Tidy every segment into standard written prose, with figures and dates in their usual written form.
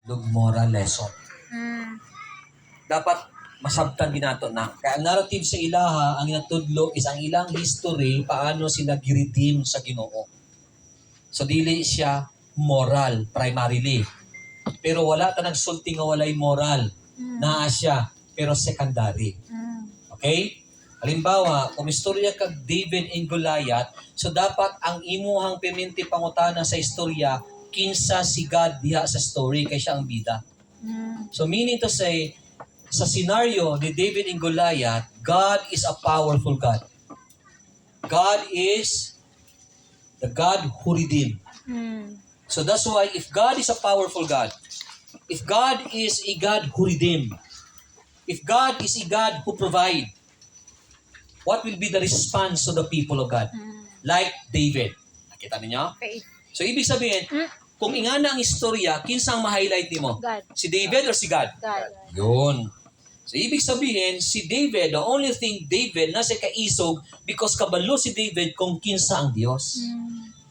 lug moral lesson. Dapat masabtan ginato na. Kaya ang narrative sa ilaha, ang inatudlo is ang ilang history, paano sila giredeem sa Ginoo. So dili siya moral primarily. Pero wala ta nagsulti nga walay moral. Naa siya, pero secondary. Okay? Halimbawa, kung istorya kag David and Goliath, so dapat ang imuhang piminti pangutana sa istorya kinsa si God diha sa story kay siya ang bida. So meaning to say, sa scenario ni David and Goliath, God is a powerful God. God is the God who redeemed. So that's why if God is a powerful God, if God is a God who redeemed, if God is a God who provide, what will be the response to the people of God? Like David. Nakita niyo? Okay. So ibig sabihin, kung ingana ang istorya, kinsa ang ma-highlight nimo? God. Si David or si God? God. Yun. So, ibig sabihin, si David, the only thing David, nasa kaisog because kabalo si David kung kinsa ang Dios.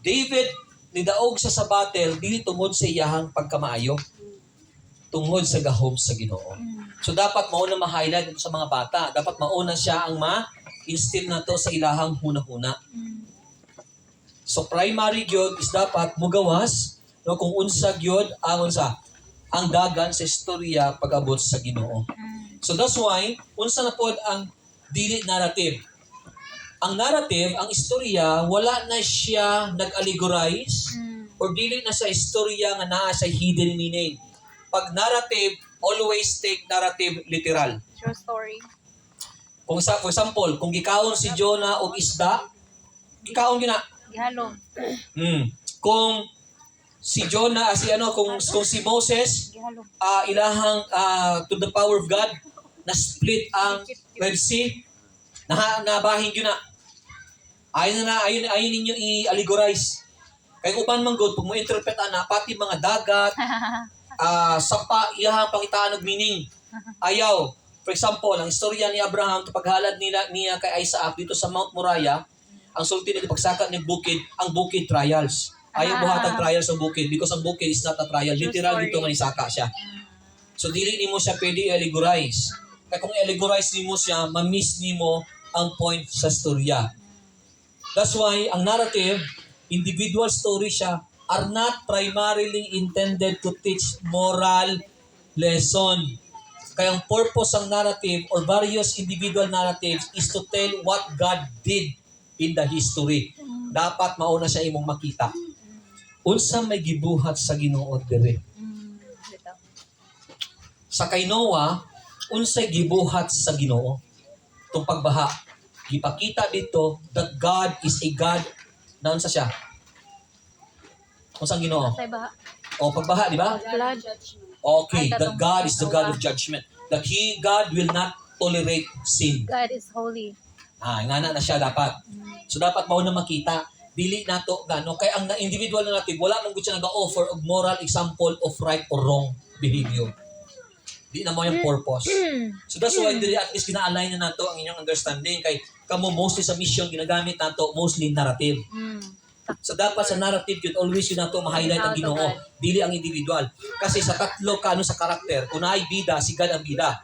David, nidaog siya sa battle, dili tungod sa iyahang pagkamaayo. Tungod sa gahom sa Ginoo. So, dapat mauna ma-highlight ito sa mga bata. Dapat mauna siya ang ma-instill na to sa ilahang huna-huna. So, primary gyud is dapat mugawas, no, kung unsa gyud ang dagan sa istorya pag-abot sa Ginoo. So that's why, unsa na pod ang dili narrative. Ang narrative, ang istorya, wala na siya nag-allegorize or dili na sa istorya nga naa sa hidden meaning. Pag narrative, always take narrative literal. True story. Kung for example, kung gikaon si Jonah og isda, gikaon gina. Gihalom. Kung si Jonah, kung si Moses, Gihalom. ilahang to the power of God, na-split ang Red Sea, nabahin yun na. Ayun ninyo i-allegorize. Kaya upan man good, pag mo interpret na, pati mga dagat, sapa, iyahang pangitaan og meaning. Ayaw. For example, ang istorya ni Abraham, paghalad niya kay Isaac dito sa Mount Moriah, ang sulti nito pagsakat ng bukid, ang bukid trials. Ayaw buhatag trials sa bukid because ang bukid is not a trial. Literal dito nga nisaka siya. So dili nimo siya pwede i-allegorize. Kaya kung i-allegorize nimo siya, ma-miss nimo ang point sa storya. That's why ang narrative, individual story siya, are not primarily intended to teach moral lesson. Kaya ang purpose ng narrative or various individual narratives is to tell what God did in the history. Dapat mauna siya imong makita. Unsa may gibuhat sa Ginoo dire. Sa kay Noah, unsay gibuhat sa Ginoo? Tung pagbaha. Gipakita dito that God is a God na unsa siya? Unsang Ginoo? Sa baha. O pagbaha, di ba? Blood. Okay, that God is the God of judgment. That God will not tolerate sin. God is holy. Ingana na siya dapat. So dapat mao na makita. Dili nato gano kay ang individual na natin wala man gud siya nag-offer og moral example of right or wrong behavior. Di na mo yung purpose. So that's why dili at least gina-align na nato ang inyong understanding kay kamo mostly sa mission ginagamit nato mostly narrative. So dapat sa narrative yun always yun nato ma-highlight ang Ginoo, dili ang individual. Kasi sa tatlo kano sa karakter, unay bida si God ang bida.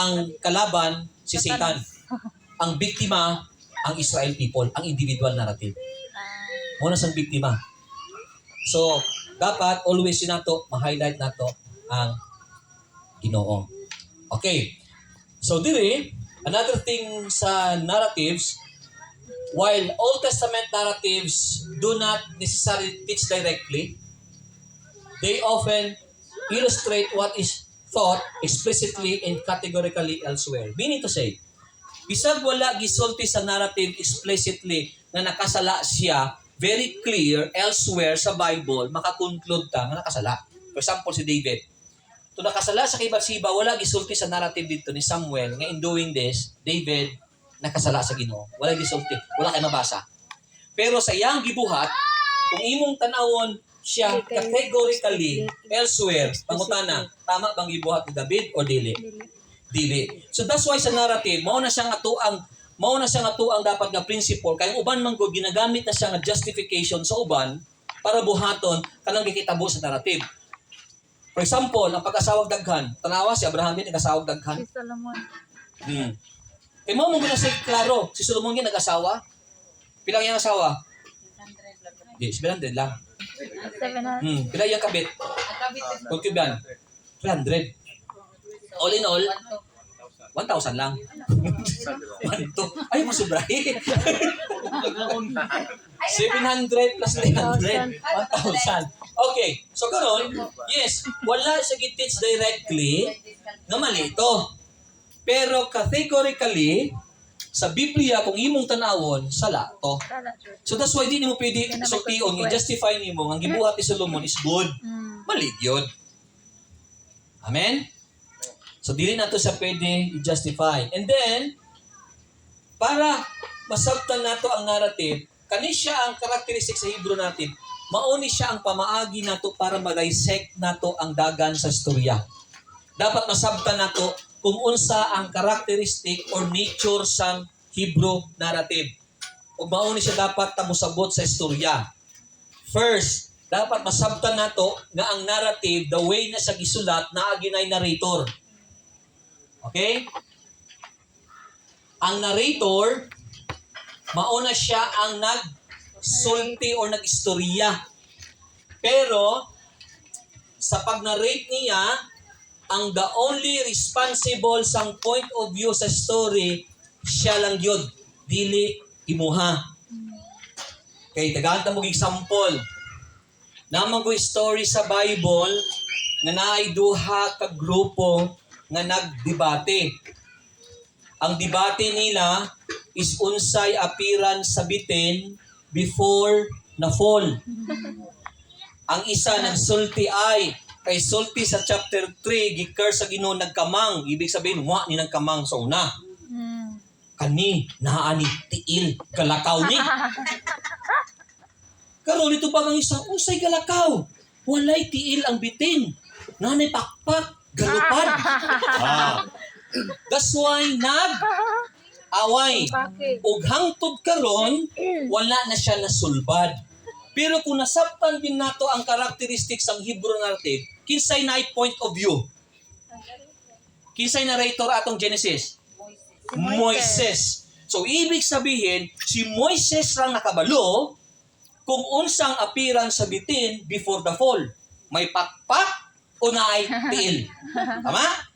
Ang kalaban si Satan. Ang biktima ang Israel people, ang individual narrative. Muna sang biktima. So, dapat always yun nato, ma-highlight nato ang Ginoo. Okay. So, dire, another thing sa narratives, while Old Testament narratives do not necessarily teach directly, they often illustrate what is thought explicitly and categorically elsewhere. Meaning to say, bisag wala gisulti sa narrative explicitly na nakasala siya, very clear elsewhere sa Bible, makakonclude ta nga nakasala. For example, si David. To nakasala sa kay Bathsheba, wala gisulti sa narrative dito ni Samuel nga in doing this, David nakasala sa Ginoo. Wala gisulti, wala kay mabasa. Pero sa iyang gibuhat, kung imong tanawon siya categorically elsewhere, pangutana, tama bang gibuhat ni David o dili? Dili. So that's why sa narrative, mao na siya nga tuang dapat nga principle kay uban man gud ginagamit na siya nga justification sa uban para buhaton kanang gikitabo sa narrative. For example, ang pag-asawag daghan, tanawa si Abraham din nag-asawag daghan. Si Solomon. Kay mo muna si klaro, si Solomon din nag-asawa. Pila yung asawa? 600. Di, 700 lang. 700. Pila yung kabit? Concubine? 300. All in all, 1,000 lang. 1,200. Ay, masubrahin. 700 plus 300. 1,000. Okay. So, karon, yes, wala siya gitits directly na mali ito. Pero categorically, sa Biblia, kung imong tanawon, sala to. So, that's why di mo pwede sultion, i-justify nimo ang gibuhat ni Solomon is good. Mali yun. Amen? So, dili na to sa pwede i-justify. And then, para masabtan nato ang narrative, kani siya ang karakteristik sa Hebrew natin, mauni siya ang pamaagi nato para ma-dissect nato ang dagan sa istorya. Dapat masabtan nato kung unsa ang karakteristik or nature sang Hebrew narrative. Ug mauni siya dapat tamusabot sa istorya. First, dapat masabtan nato nga ang narrative, the way na sa gisulat, naa ginay narrator. Okay? Ang narrator, mauna siya ang nag-sulti or nag-istorya. Pero, sa pag-narrate niya, ang the only responsible sang point of view sa story, siya lang yun. Dili imuha. Okay, tagahan ta mo example. Namang ko story sa Bible nga naay duha ka grupo nga nagdebate. Ang debate nila is unsay appearance sa bitin before na fall. Ang isa nagsulti ay kay sulti sa chapter 3 gi-curse sa Ginoo nagkamang, ibig sabihin wa ni nagkamang sa una. Kani naa ni tiil galakaw ni. Karon ito pa ang isa, unsay galakaw? Walay tiil ang bitin. Nanay pakpak, galupad. That's why away. Ug hangtod karon wala na siya nasulbad. Pero kung nasabtan din nato ang characteristics ng Hebrew narrative, kinsay na point of view? Kinsay narrator atong Genesis? Moises. So ibig sabihin, si Moises lang nakabalo kung unsang appearance sa bitin before the fall. May pakpak o naay tiil. Tama?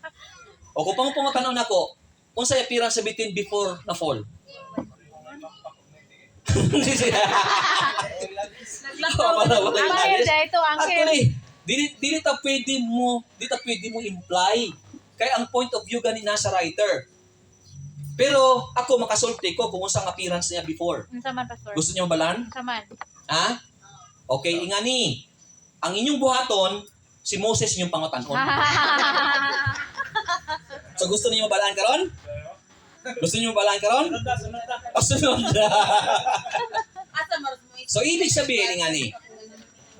O kung pangutanaw nako, unsay appearance sa bitin before na fall? Actually, dili ta pwede mo imply. Kaya ang point of view gani nasa writer. Pero ako makasulti ko kung unsang appearance niya before. Unsaman, pastor? Gusto niyo balan? Unsaman? Ha? Okay, ingani. Ang inyong buhaton, si Moses inyong pangutan-on. So gusto niyo balaan karon? Gusto niyo balaan karon? Sunod. So ibig sabihin ingani,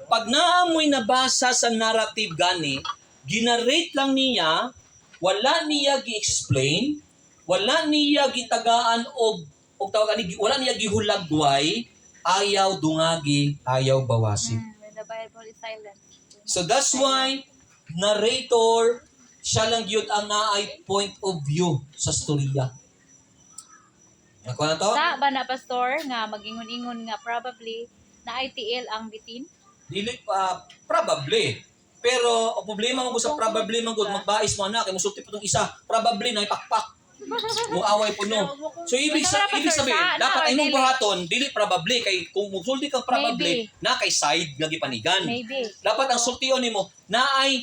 pag naamoy nabasa sa narrative gani, ginarate lang niya, wala niya gi-explain, wala niya gitagaan og tawag ani, wala niya gihulagway, ayaw dungagi, ayaw bawasi. The Bible is silent. So that's why narrator siya lang yun ang naay point of view sa storya. Nakuha na to? Sa ba na, pastor, nga magingon-ingon nga probably na ITL ang bitin? Dili pa, probably. Pero ang problema mo sa probably man gud magbais mo na kay musulti pa tong isa, probably na ipakpak. Muaway po no. So ibig sabihin, dapat ay mong buhaton dili probably kay kung musulti kang probably na kay side nga gipanigan. Maybe. Dapat ang sultion nimo naay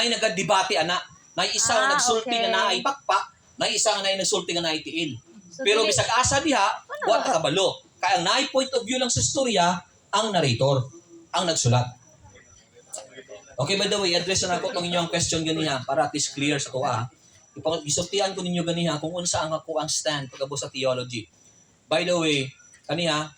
nagadebate ana. Naay isa nga nagsulti nga naay pakpak, naay isa nga naay nagsulti nga naay tiil. So, pero bisag asa diha, wa ta kabalo. Kaya ang naay point of view lang sa storya ang narrator, ang nagsulat. Okay, by the way, address na ako itong inyong question ganiha para at least clear sa kuha. Isultian ko ninyo ganiha kung unsa ang ako ang stand pagabo sa theology. By the way, kaniha,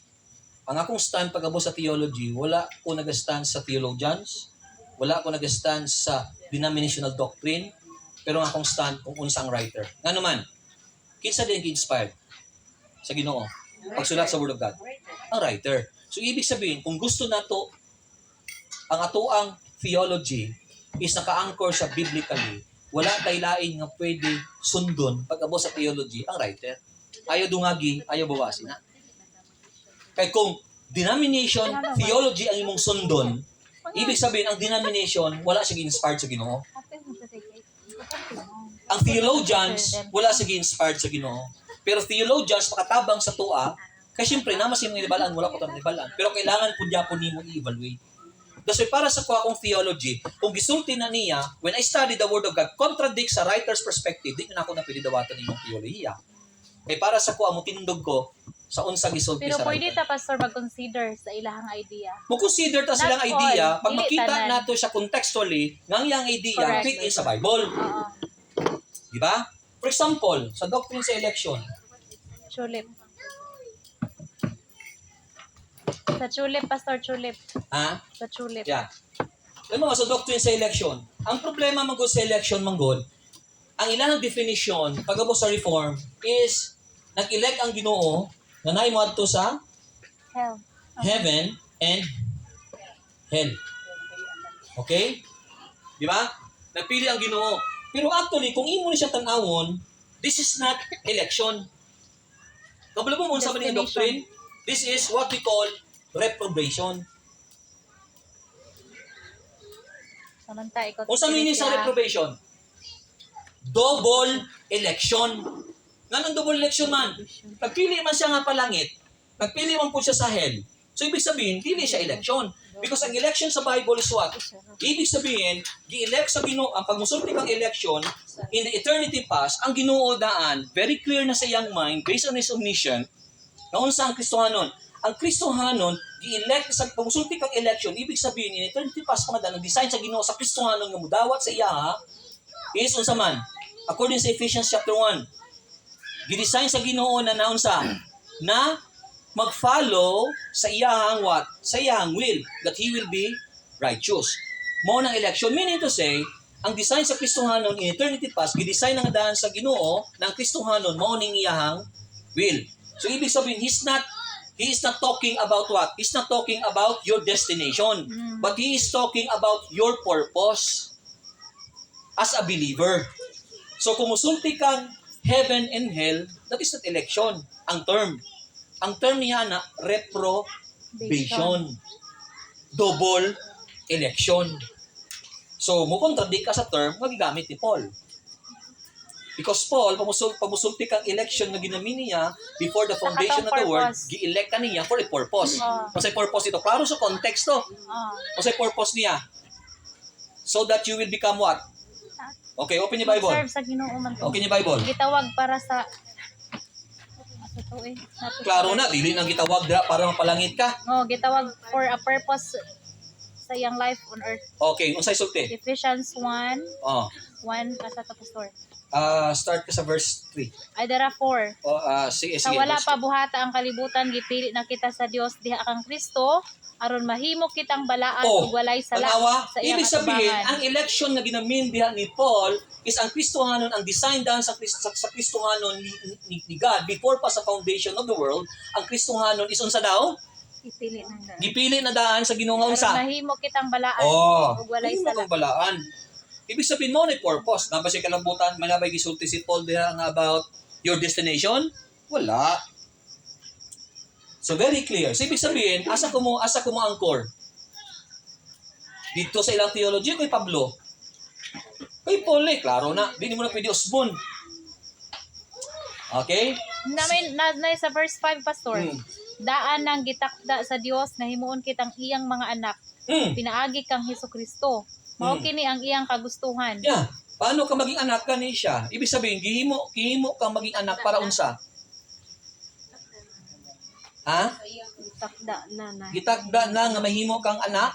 ang akong stand pagabo sa theology, wala ko nag-stand sa theologians, wala ko nag-stand sa denominational doctrine, pero ang akong stand kung unsa ang writer. Nga naman, kinsa din ki-inspired sa Ginoo pagsulat sa Word of God? Ang writer. So ibig sabihin, kung gusto nato ang atoang theology is naka-anchor siya biblically, wala tay lain nga pwede sundon pag-abo sa theology ang writer. Ayaw dungagi, ayaw bawasin na. Kaya kung denomination theology ang imong sundon, ibig sabihin ang denomination wala siya inspired sa Ginoo. Ang theologians wala siya inspired sa Ginoo. Pero theologians makatabang sa tua, kaya siyempre naman sa imong ibalaan, wala ko tayong ibalaan. Pero kailangan po Japon nimo i-evaluate. That's why para sa kuha kong theology, kung gisulti na niya, when I study the Word of God, contradicts sa writer's perspective, di na ako na pinidawatan ng theologiya. Kaya para sa kuha mo, tinundog ko sa unsa gisulti Pero sa pwede writer. ta, Pastor, mag-consider sa ilahang idea. Mo consider ta silang Not idea, all. pag Dili makita tanan. nato siya contextually, ngang yang idea Correct. fit in sa Bible. Oo. Di ba? For example, sa doctrine sa election, Chulip. Sa chulip, Pastor, chulip. ha? Sa chulip. Yeah. Alam mo, sa doctrine sa election, ang problema manggod sa election manggod, ang ilang definition pagabo sa reform is nag-elect ang Ginoo na naay moadto sa Hell. heaven and hell. Okay? Di ba? Nagpili ang Ginoo. Pero actually, kung imo ni siya tan-awon, this is not election. Kabalo mo sa maning doctrine, this is what we call reprobation. Samantay, ikot. Kung sa meaning sa reprobation, double election. Nga ng double election man, nagpili man siya nga palangit, nagpili man po siya sa hell. So, ibig sabihin, dili siya election. Because ang election sa Bible is what? Ibig sabihin, gi-elect sa Ginoo, ang pagmusulti kang election, in the eternity past, ang Ginoo daan, very clear na sa iyang mind, based on his omniscience, na unsa ang Kristohanon. Ang Kristohanon, gi-elect sa pagmusulti kang election, ibig sabihin, in eternity past, mga daan, design sa Ginoo sa Kristohanon nga mudawat sa iya, is unsa man, according sa Ephesians chapter 1, gidesign sa Ginoo na naunsa, na mag-follow sa iyang what? Sa iyang will, that he will be righteous. Mo ng election, meaning to say, ang design sa Kristohanon in eternity past, gidesign ng daan sa Ginoo ng Kristohanon mo ning iyang will. So ibig sabihin, he is not talking about what? He's not talking about your destination, but he is talking about your purpose as a believer. So kumusulti kang heaven and hell, that is not election, ang term. Ang term niya na reprobation. Double election. So, mukontradik ka sa term, magigamit ni Paul. Because Paul, pamusulti kang election na ginamit niya before the foundation of the world, gi-elect ka niya for a purpose. Masay purpose ito. Klaro sa context to. Masay purpose niya. So that you will become what? Okay, open yung Bible. Serve sa Ginoo man. Okay yung Bible. Gitawag para sa Klaro na, dili nang gitawag dira para mapalangit ka. No, gitawag for a purpose sa iyang life on earth. Okay, unsay sulti? Ephesians 1, Oh. 1 asa ta, Pastor. Start ka sa verse 3. Ay therefore, Sige, sa sige. wala verse pa buhata ang kalibutan, gipili na kita sa Dios diha kang Kristo aron mahimo kitang balaan ug walay sala tanawa, sa iyang ibig sabihin, atubangan. ang election na ginamin diha ni Paul is ang Kristohanon, ang design daan sa Kristohanon ni God before pa sa foundation of the world. Ang Kristohanon is unsa daw? Ipili nang daan. Gipili na daan sa Ginoo nga Aron unsa? mahimo kitang balaan ug walay hindi mo sala. kang balaan. Ibig sabihin mo na purpose. Naba siya kalambutan, manabay gisulti si Paul diha nga about your destination? Wala. So very clear. So ibig sabihin, asa ko mo anchor? Dito sa ilang theology, kay Pablo. Kay Paul klaro na. Di mo na pwede usbon. Okay? Namin na sa verse 5, Pastor. Daan nang gitakda sa Dios na himuon kitang iyang mga anak. Pinaagi kang Hesukristo. Mao kini ang iyang kagustuhan. Yeah. Paano ka maging anak ka ni siya? Ibig sabihin, gihimo kang maging anak para unsa? Ha? Gitakda na. Gitakda na nga mahimo kang anak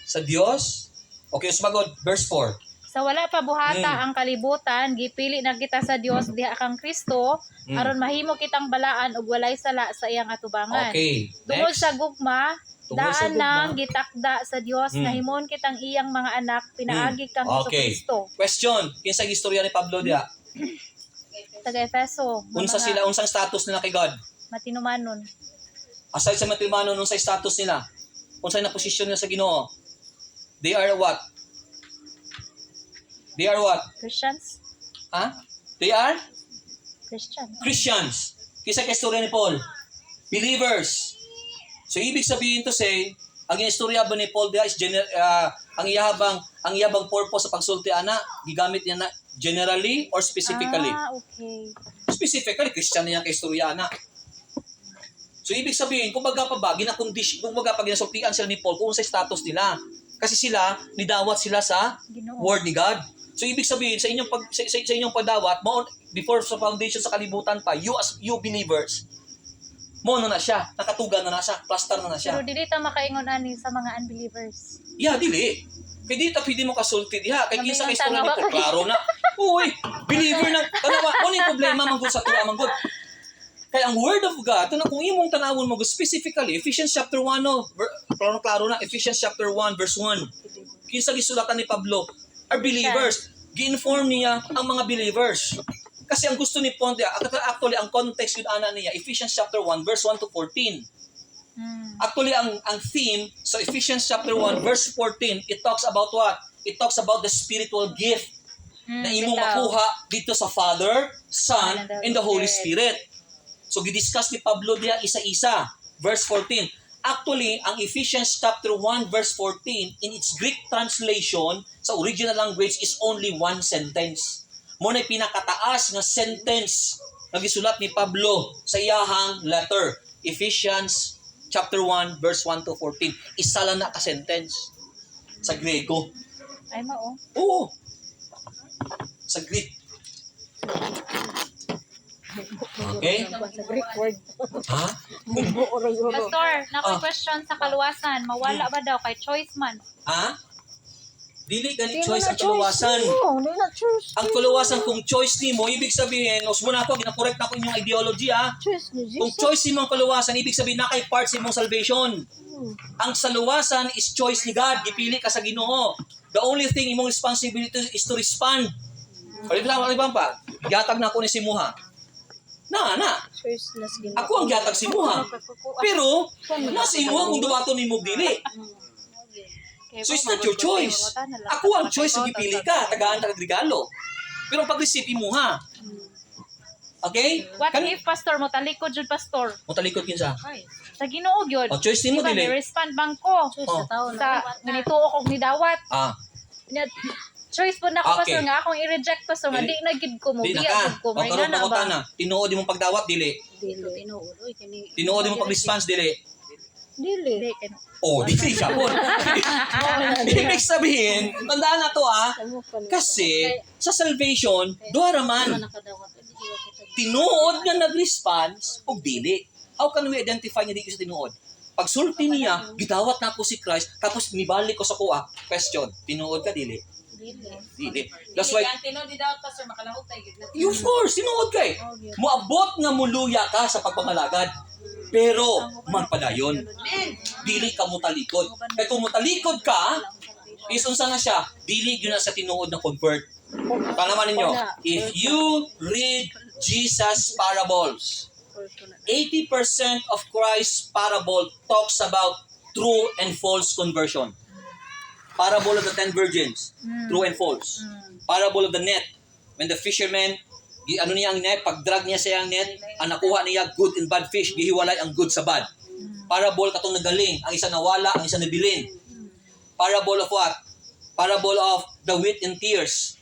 sa Dios. Okay, sumagod. Verse 4. Sa wala pa buhata ang kalibutan, gipili na kita sa Dios diha kang Kristo aron mahimo kitang balaan ug walay sala sa iyang atubangan. Okay. Tungod Next. sa gugma, Tungod sa daan gugma. nang gitakda sa Dios na himuon kitang iyang mga anak, pinaagi kang Okay. Hesukristo. Question. Kinsa gistorya ni Pablo diha? Taga Efeso, Unsa sila, unsang status nila kay God? matinumanon. Aside sa matrimonyo, unsay status nila? Unsay na posisyon nila sa Ginoo? They are what? They are what? Christians? Ha? They are Christian. Christians. Kisa kay istorya ni Paul. Believers. So ibig sabihin to say, ang istorya ba ni Paul dia is ang iyabang purpose sa pagsulti ana, gigamit niya na generally or specifically? Okay. Specifically, Christian niya kay istorya ana. So ibig sabihin, kung baga pa ba, kung baga pa ginasultian sila ni Paul kung sa status nila. Kasi sila, nidawat sila sa Ginoo. word ni God. So ibig sabihin, sa inyong pagdawat, before sa foundation sa kalibutan pa, you believers, mo na siya, nakatugan na siya, plaster na siya. Pero dili ta makaingon ani sa mga unbelievers. Yeah, dili. Pwede mo kasulti diha. Kay kinsa kay istorya Mamingon nito, klaro na. Uy, believer na. Tanawa, mo ni problema man gud sa tuwa man gud. Kaya ang word of God, kung imong tanawon mo specifically, Ephesians chapter 1, klaro na, Ephesians chapter 1 verse 1. Kinsa gisulatan ni Pablo, are believers. Gi-inform niya ang mga believers. Kasi ang gusto ni Paul, actually ang context yun ana niya, Ephesians chapter 1 verse 1 to 14. Actually ang theme sa Ephesians chapter 1 verse 14, it talks about what? It talks about the spiritual gift na imong makuha dito sa Father, Son, and the Holy Spirit. So gidiscuss ni Pablo diya isa-isa. Verse 14. Actually, ang Ephesians chapter 1 verse 14 in its Greek translation sa original language is only one sentence. Mo na pinakataas nga sentence na gisulat ni Pablo sa iyahang letter. Ephesians chapter 1 verse 1 to 14. Isa lang na ka sentence sa Grego. Ay mao. Oo. Sa Greek. Okay? Sa Greek word. Ha? Pastor, nakoy question sa kaluwasan, mawala ba daw kay choice man? Ha? Dili ganit choice ang kaluwasan. Hindi na choice. Ang kaluwasan kung choice nimo, ibig sabihin, usbo na ako, gina-correct na ko inyong ideology ha. Choice ni Kung Jesus. choice nimo ang kaluwasan, ibig sabihin na kay part sa imong salvation. Ang saluwasan is choice ni God. Gipili ka sa Ginoo. The only thing imong responsibility is to respond. Kalibang pa, gatag na ako ni Simuha. Na. Choice na sige. Ako ang gatag Simuha. Pero, nasa Simuha kung duwato ni mo dili. So it's not your choice. Ako ang choice na gipili ka. Tagaan ka regalo. Pero ang pag-receive mo ha. Okay? What if pastor mo talikod jud pastor? Mutalikod kinsa. Sa Ginoo gyud. O choice nimo Diba, dili. ni-respond bang ko Choice Oh. sa tao sa na. ganito og nidawat. Ah, Choice po na ako Okay. pastor nga akong i-reject pastor nga Dili. di na gid ko mo di na biya ka. gid ko O may karon na pangutan ba? na. Tinuod imong pagdawat dili. Dili. Tinuod imong pag-response dili. Dili. Di kay Oh, dili siya po. Ibig sabihin, tandaan na to kasi sa salvation, duha ra man. Tinuod nga nag-response o dili. How can we identify nga di sa tinuod? Pag sulti niya, gidawat na ako si Christ, tapos nibalik ko sa kuha. Question, tinuod ka dili? Dili. That's why, of course, tinuod ka eh. Muabot nga muluya ka sa pagpamalagad. Pero, magpadayon. Dili ka mutalikod. Kaya kung mutalikod ka, is unsa na siya, dili yun na sa tinuod na convert. Tanaman ninyo, if you read Jesus parables, 80% of Christ's parable talks about true and false conversion. Parable of the 10 virgins, true and false. Parable of the net, when the fisherman, ano niya ang net, pag-drag niya sa ang net, ang nakuha niya good and bad fish, gihiwalay ang good sa bad. Parable katong nagaling, ang isa nawala, ang isa nabilin. Parable of what? Parable of the wheat and tears.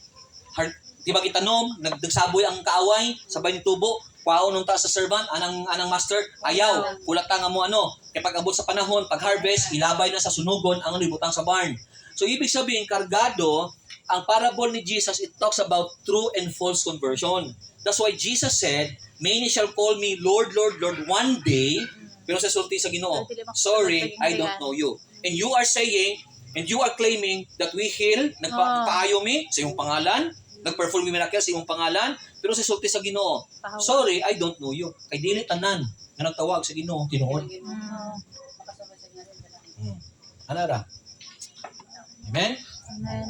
Di ba kitanom, nagsaboy ang kaaway, sabay ni tubo, kwaon nung taas sa servant, anang master, ayaw, kulata nga mo ano, kaya pag abot sa panahon, pag harvest, ilabay na sa sunugon, ang ano ibutang sa barn. So ibig sabihin, kargado, ang parable ni Jesus, it talks about true and false conversion. That's why Jesus said, many shall call me Lord, Lord, Lord one day, pero sa sulti sa Ginoo, sorry, I don't know you. And you are saying, and you are claiming that we heal, nagpaayo mi sa iyong pangalan, nag-perform mi miracle sa iyong pangalan, pero sa sulti sa Ginoo, sorry, I don't know you. Kay dili tanan nga nagtawag sa Ginoo, tinuod. Ano ra? Amen? Amen.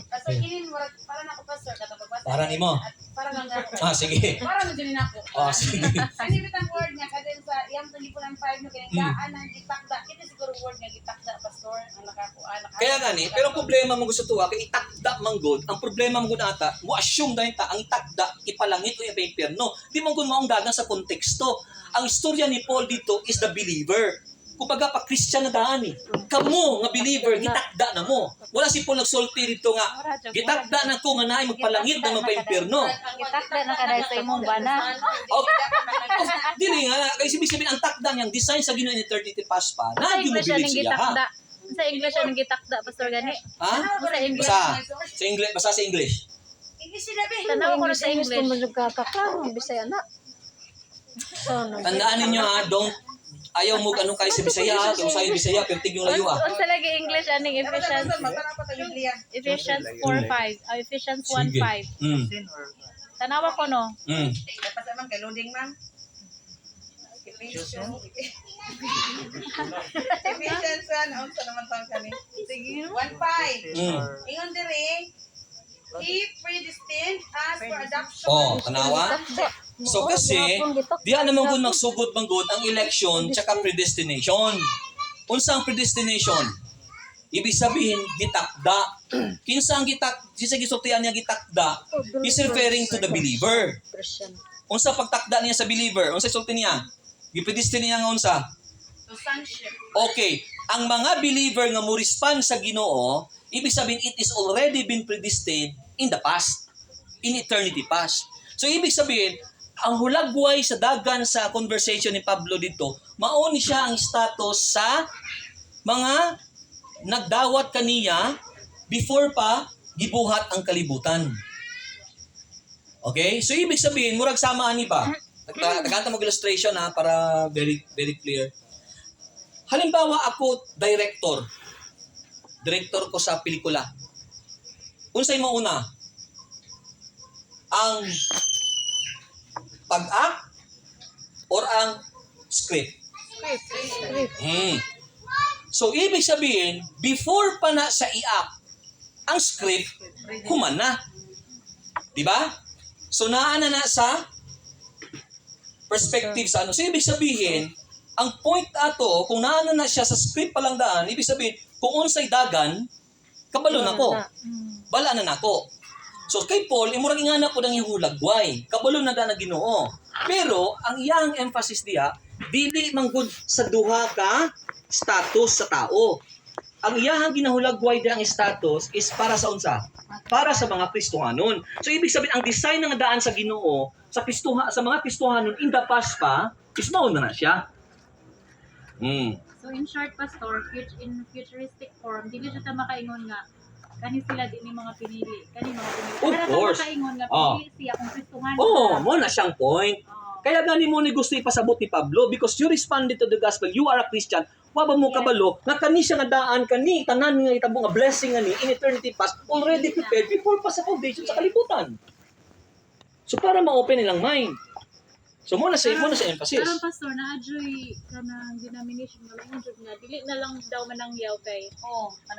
Pastor kinin para na ko pastor katong pagbasa. Para nimo. Para lang ako. Ah, sige. Para man din nako. Ah, sige. Ani bitang word nga kadin sa iyang tagi po 1:5 no kay daan ang gitakda. Kini siguro word nga gitakda pastor ang nakakuha. Kaya gani, pero problema mo gusto tuwa, kay itakda manggod, ang problema mo ata, mo assume dahil ta, ang itakda, ipalangit o ipayperno. Di manggod mo ang dagan sa konteksto. Ang istorya ni Paul dito is the believer. Kumbaga pa Christian na daan eh. Kamo nga believer, gitakda na mo. Wala si Paul nagsulti dito nga, gitakda na ko nga naay magpalangit na magpayperno. Gitakda na kada sa imong bana. Dili nga, kay sabihin ang takda niyang design sa Ginoo ni 30 pass pa. Sa Nagi mo English believe anong siya ha. gitakda. Sa English anong gitakda pastor gani. Ha? Sa English. Basa sa English. Hindi sinabi. Tanaw ko na sa English English. kung magkakaklaro, Bisaya na. Tandaan ninyo ha, ayaw mo anong kayo sa Bisaya ha, kung sa'yo Bisaya, pero tig yung layo ha. Unsa lagi English aning Ephesians? Ephesians 4:5. Ephesians 1:5. Tanawa ko no. Dapat naman kay loading ma'am. Ephesians 1, unsa naman tawag kani? Sige, 1:5. Ingon diri, He predestined us for adoption. Oh, tanawa? So kasi, diyan naman kung magsugod manggod ang election tsaka predestination. Unsa ang predestination? Ibig sabihin, gitakda. Kinsa ang gisultian niya gitakda, is referring to the believer. Unsa pagtakda niya sa believer? Unsa sulti niya? Gipredestin niya nga unsa? To sonship. Okay, ang mga believer nga mo respond sa Ginoo, ibig sabihin it is already been predestined in the past, in eternity past. So ibig sabihin, ang hulagway sa dagan sa conversation ni Pablo dito, mauni siya ang status sa mga nagdawat kaniya before pa gibuhat ang kalibutan. Okay? So ibig sabihin, murag sama ani ba? Nagkanta mag illustration ha, para very very clear. Halimbawa ako, director ko sa pelikula. Unsay mo una? Ang pag-act or ang script? So, ibig sabihin, before pa na sa i-act, ang script, human na. Diba? So, naana na sa perspective sa ano. So, ibig sabihin, ang point ato, kung naana na siya sa script palang daan, ibig sabihin, kung unsay dagan, kabalo na ko. Bala na nako. So kay Paul, imurag ingana po ng ihulagway. Kabalo na na Ginoo. Pero ang iyang emphasis diha, dili manggod sa duha ka status sa tao. Ang iyang ginahulagway diha ang status is para sa unsa? Para sa mga Kristohanon. So ibig sabihin ang design ng daan sa Ginoo sa mga Kristohanon in the past pa, is mauna na siya. So in short pastor, in futuristic form, dili siya ta makaingon nga kani sila di ni mga pinili. Kani mga pinili. Of Para course. makaingon nga pinili siya kung Kristohan. Mo na siyang point. Kaya gani mo ni gusto ipasabot ni Pablo because you responded to the gospel, you are a Christian. Wa ba mo kabalo nga kani siya nga daan kani tanan nga itabo nga blessing ani in eternity past already prepared before pa sa foundation sa kalibutan. So para ma-open nilang mind. So mo na sa emphasis. Karon pastor na adjoy kanang denomination nga lang nga dili na lang daw manangyaw kay.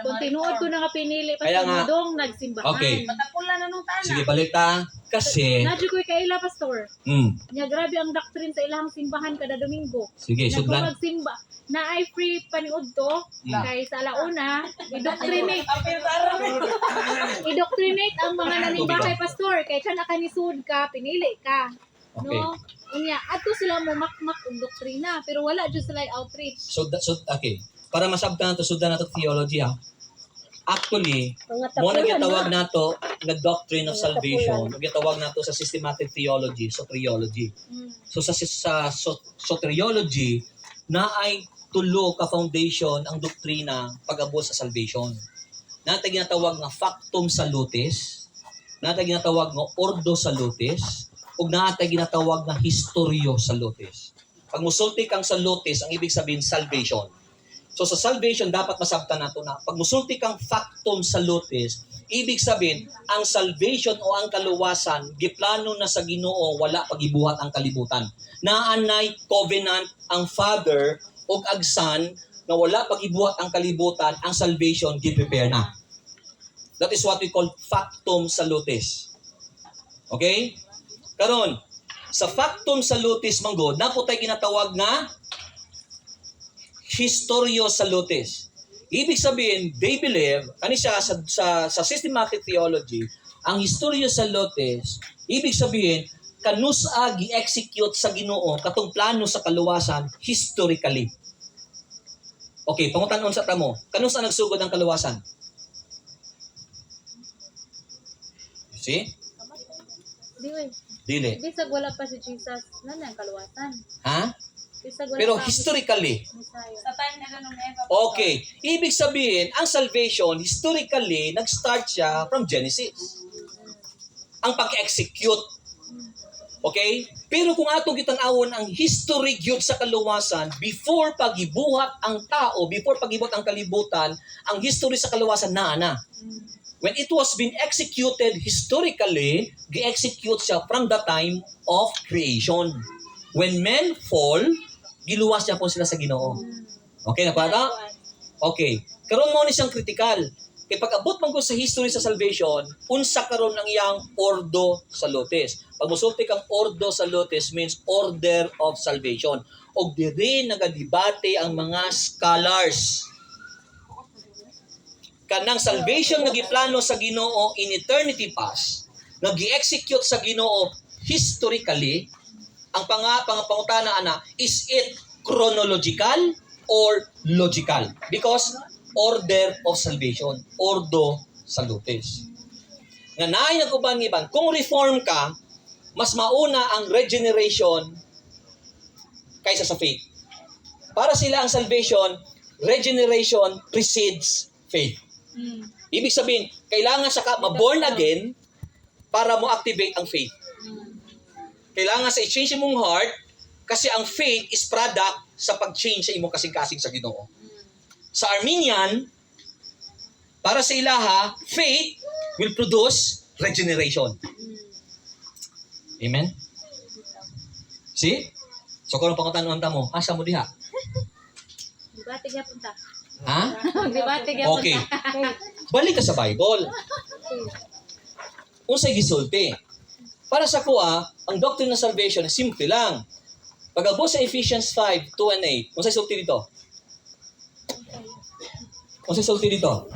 Kung tinuod ko na nga pinili Kaya nga. pastor dong nagsimbahan. Okay. Matapula na nung tanan. Sige balik ta kasi Nadyo ko'y kaila pastor. mm, Nya grabe ang doctrine sa ilahang simbahan kada Domingo. sige Kung sudlan. magsimba na ay free paniud to kay sa alauna idoctrinate ang mga nanimbahay pastor kay kana kanisud ka pinili ka Okay. no unya ato sila mo makmak og doktrina pero wala jud sila outreach. So okay. Para masabtan nato sudlan nato theology ha. Actually, mo na gitawag nato nga doctrine of salvation, gitawag nato sa systematic theology, soteriology. So sa soteriology na ay tulo ka foundation ang doktrina pag-abot sa salvation. Natay ginatawag nga factum salutis, natay ginatawag nga ordo salutis, ug natay ginatawag nga historio salutis. Pag musulti kang salutis, ang ibig sabihin salvation. So sa salvation dapat masabtan nato na pag musulti kang factum salutis, ibig sabihin ang salvation o ang kaluwasan giplano na sa Ginoo wala pagibuhat ang kalibutan. Naanay covenant ang Father ug ang Son na wala pagibuhat ang kalibutan, ang salvation gi-prepare na. That is what we call factum salutis. Okay? Karon, sa factum salutis manggod, naputay ginatawag nga historio salutis. Ibig sabihin, they believe, kani siya sa systematic theology, ang historio salutis, ibig sabihin, kanusa gi-execute sa Ginoo katong plano sa kaluwasan historically. Okay, pangutan-on sa tamo. Kanusa nagsugod ang kaluwasan? You see? Dili. Bisag wala pa si Jesus. Ano ang kaluwasan? Ha? Bisag wala Pero pa historically, Messiah. Sa time nila nung Eva. okay. Ibig sabihin, ang salvation, historically, nag-start siya from Genesis. Ang pag-execute. Okay? Pero kung atong gitan-awon ang history gyud sa kaluwasan, before pagibuhat ang tao, before pagibuhat ang kalibutan, ang history sa kaluwasan na. When it was being executed historically, gi-execute siya from the time of creation. When men fall, giluwas niya po sila sa Ginoo. Okay, nakuha? Okay. Karon mo ni siyang critical. Kaya pag-abot man ko sa history sa salvation, unsa karon ang iyang ordo salutis. Pag musulti kang ordo salutis means order of salvation. Og diri nagadebate ang mga scholars. Kanang salvation nga giplano sa Ginoo in eternity past, nga gi-execute sa Ginoo historically, ang pangutana ana, is it chronological or logical? Because order of salvation, ordo salutis. Nga naay naguban iban, kung reform ka, mas mauna ang regeneration kaysa sa faith. Para sila ang salvation, regeneration precedes faith. Ibig sabihin, kailangan sa ma-born again para mo activate ang faith. Kailangan sa i-change mong heart kasi ang faith is product sa pag-change sa imong kasing-kasing sa Ginoo. Sa Arminian, para sa ilaha, faith will produce regeneration. Amen? See? So kung pangutan-on ta mo, asa mo diha? Debate gyapon ta. Ha? Debate gyapon Okay. ta. Balik ka sa Bible. Unsay gisulti? Para sa kuha, ang doctrine ng salvation simple lang. Pag-abot sa Ephesians 5, 2 and 8, unsay sulti dito? Unsay sulti dito?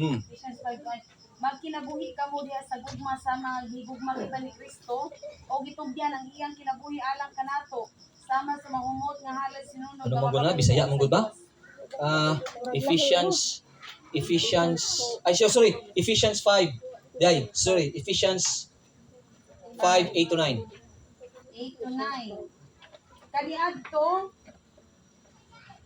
Ephesians 5:1. Magkinabuhi ka mo diha sa gugma sa mga gigugma kita ni Kristo o gitugyan ang iyang kinabuhi alang kanato sama sa mahumot nga halas sinunod. Ano mo na? Bisaya mo ba? Ephesians 5. Ephesians 5, 8 to 9. 8 to 9. Kaniadto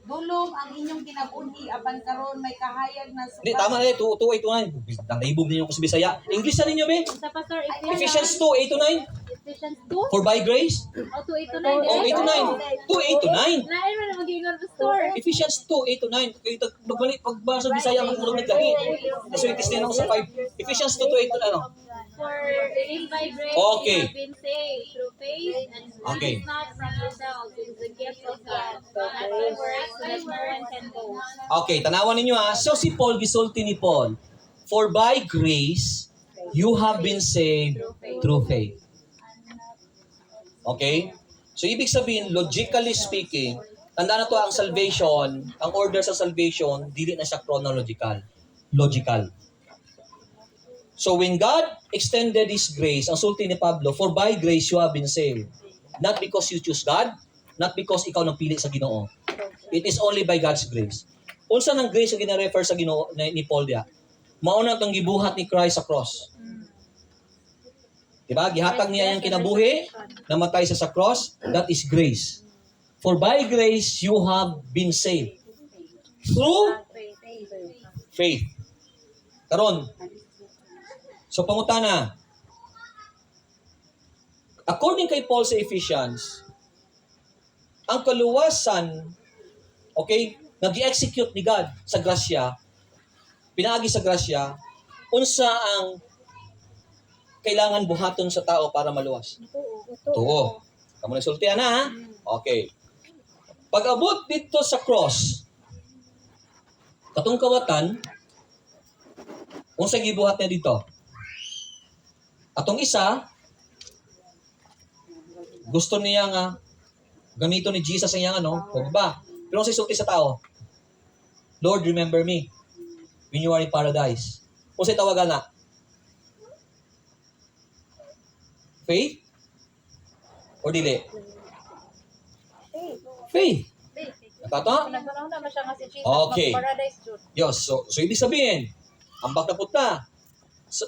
dulong ang inyong kinabuhi apan karon may kahayag na Hindi, tama na 2, 8 to 9. Nangahibog ninyo ko sa Bisaya. English na ninyo, be? Sa pastor Ephesians 2, 8 to 9. Ephesians 2. For by grace. Oh, 2, 8 to 9. Oh, 8 to 9. 2, 8 to 9. Lain man mag-ingon pastor. Ephesians 2, 8 to 9. Kaya pagbalik, pagbasa Bisaya, magmurong naglahi. Kasi yung testin ako sa 5. Ephesians 2 to 8 to ano? For it is by grace Okay. you have been saved through faith, and Okay. it is not from yourselves, it is the gift of God, not by works, so that no one can boast. Okay, tanawan ninyo ha. So si Paul, gisulti ni Paul, for by grace, you have been saved through faith. Okay? So ibig sabihin, logically speaking, tanda na to ang salvation, ang order sa salvation, dili na siya chronological. Logical. So when God extended His grace, ang sulti ni Pablo, for by grace you have been saved. Not because you choose God, not because ikaw nang pili sa Ginoo. It is only by God's grace. Unsa nang grace ang gina-refer sa Ginoo ni Paul dia? Mauna tong gibuhat ni Christ sa cross. Diba? Gihatag niya yung kinabuhi, namatay sa cross, that is grace. For by grace you have been saved. Through faith. Karon, so pangutana, according kay Paul sa Ephesians, ang kaluwasan, okay, nag-execute ni God sa grasya, pinaagi sa grasya, unsa ang kailangan buhaton sa tao para maluwas? Tuo. Kamu nagsultihan na, ha? Okay. Pag-abot dito sa cross, katong kawatan, unsa gibuhat niya dito? Atong isa, gusto niya nga Gamito ni Jesus ang iyang pagbaba. Pero kung isulti sa tao, Lord, remember me when you are in paradise. Kung sa'y tawagan na, faith? Or dili? Faith. Nakato? Nagpanahon naman siya nga si Jesus. Okay. Paradise Jud. Yes, so ibig sabihin, ambak na punta. So,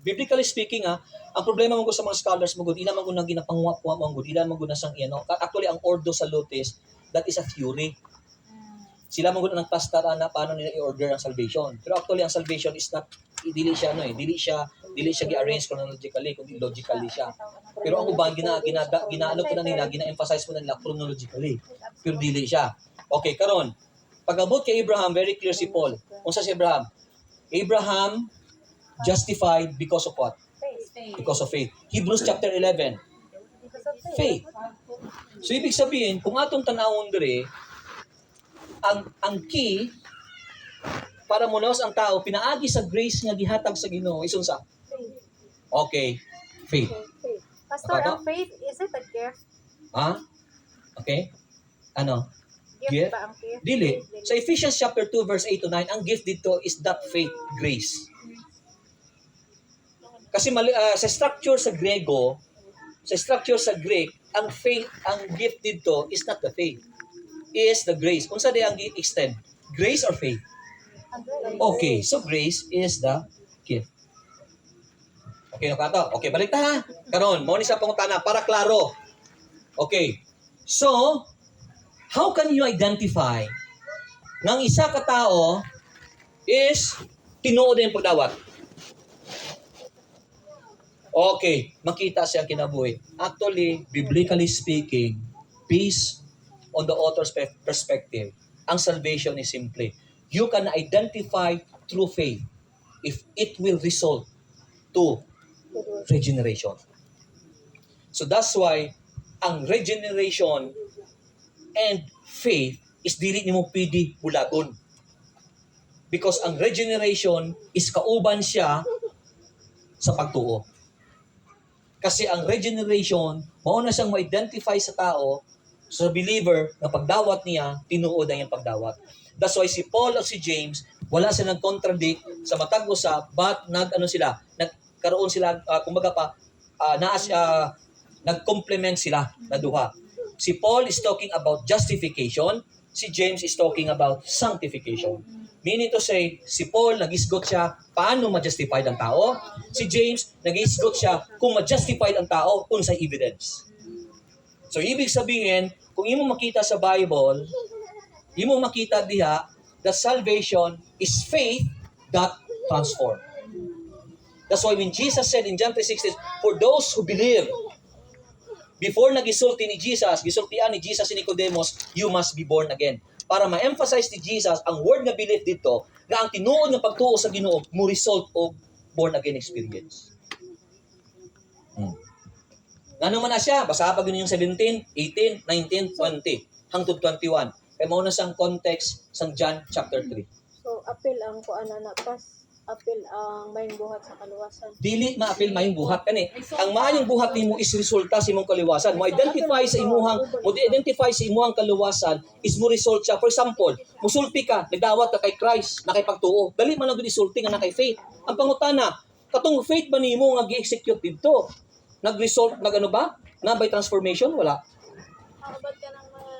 biblically speaking, ang problema mo sa mga scholars mo, ilan man kung nang ginapanguha mo, ilan man kung nasang actually, ang ordo salutis, that is a theory. Sila man kung nagpastara na paano nila i-order ang salvation. Pero actually, ang salvation is not, dili siya gi-arrange chronologically, kundi logically siya. Pero ang uban, gina-emphasize mo na nila chronologically. Pero dili siya. Okay, karon. Pag-abot kay Abraham, very clear si Paul. Kung sa si Abraham, Abraham justified because of what? Because of faith. Hebrews chapter 11. Faith. So, ibig sabihin, kung atong tanawon dire, ang key para munaos ang tao pinaagi sa grace nga gihatag sa Ginoo isun sa okay, faith. Pastor, ang faith, is it a gift? Okay? Ano? Gift Gift? ba ang gift? Dili. Sa Ephesians chapter 2 verse 8 to 9, ang gift dito is that faith, grace. Kasi sa structure sa Grego, sa structure sa Greek, ang faith, ang gift dito is not the faith. Is the grace. Unsa di ang extend? Grace or faith? Okay, so grace is the gift. Okay, nakato. Okay, balik ta ha. Karon, mo ni sa pangutana para klaro. Okay. So, how can you identify ng isa ka tao is tinuod na yung pagdawat? Okay, makita siya kinabuhi. Actually, biblically speaking, based on the author's perspective, ang salvation is simply, you can identify through faith if it will result to regeneration. So that's why, ang regeneration and faith is dili nimo pwede bulagon. Because ang regeneration is kauban siya sa pagtuo. Kasi ang regeneration, mauna siyang ma-identify sa tao, sa believer, na pagdawat niya, tinuod ang iyang pagdawat. That's why si Paul o si James, wala silang contradict sa matag usab, but nagkaroon sila, nag-complement sila na duha. Si Paul is talking about justification, si James is talking about sanctification. Meaning to say, si Paul, nag-isgot siya paano ma-justified ang tao. Si James, nag-isgot siya kung ma-justified ang tao kung sa evidence. So, ibig sabihin, kung imo makita sa Bible, imo makita diha, that salvation is faith that transform. That's why when Jesus said in John 3:16, for those who believe, before nagisulti ni Jesus, gisultian ni Jesus si Nicodemus, you must be born again. Para ma-emphasize ni Jesus ang word nga belief dito, na ang tinuod nga pagtuo sa Ginoo mo result of born again experience. Ngano man na siya, basa pa gini yung 17, 18, 19, 20, hangtod 21. Kaya mauna sang context sang John chapter 3. So, apil ang kuan na apil ang mayong buhat sa kaluwasan. Dili maapil mayong buhat kani. Ang maayong buhat nimo is resulta sa imong kaluwasan. Mo identify sa imuhang kaluwasan is mo result siya. For example, musulti ka, nagdawat ka kay Christ, na kay pagtuo. Dali man lang gud isulti nga na kay faith. Ang pangutana, katong faith ba nimo nga gi-execute didto? Nag-result ba? Na by transformation wala. Abot ka ng mga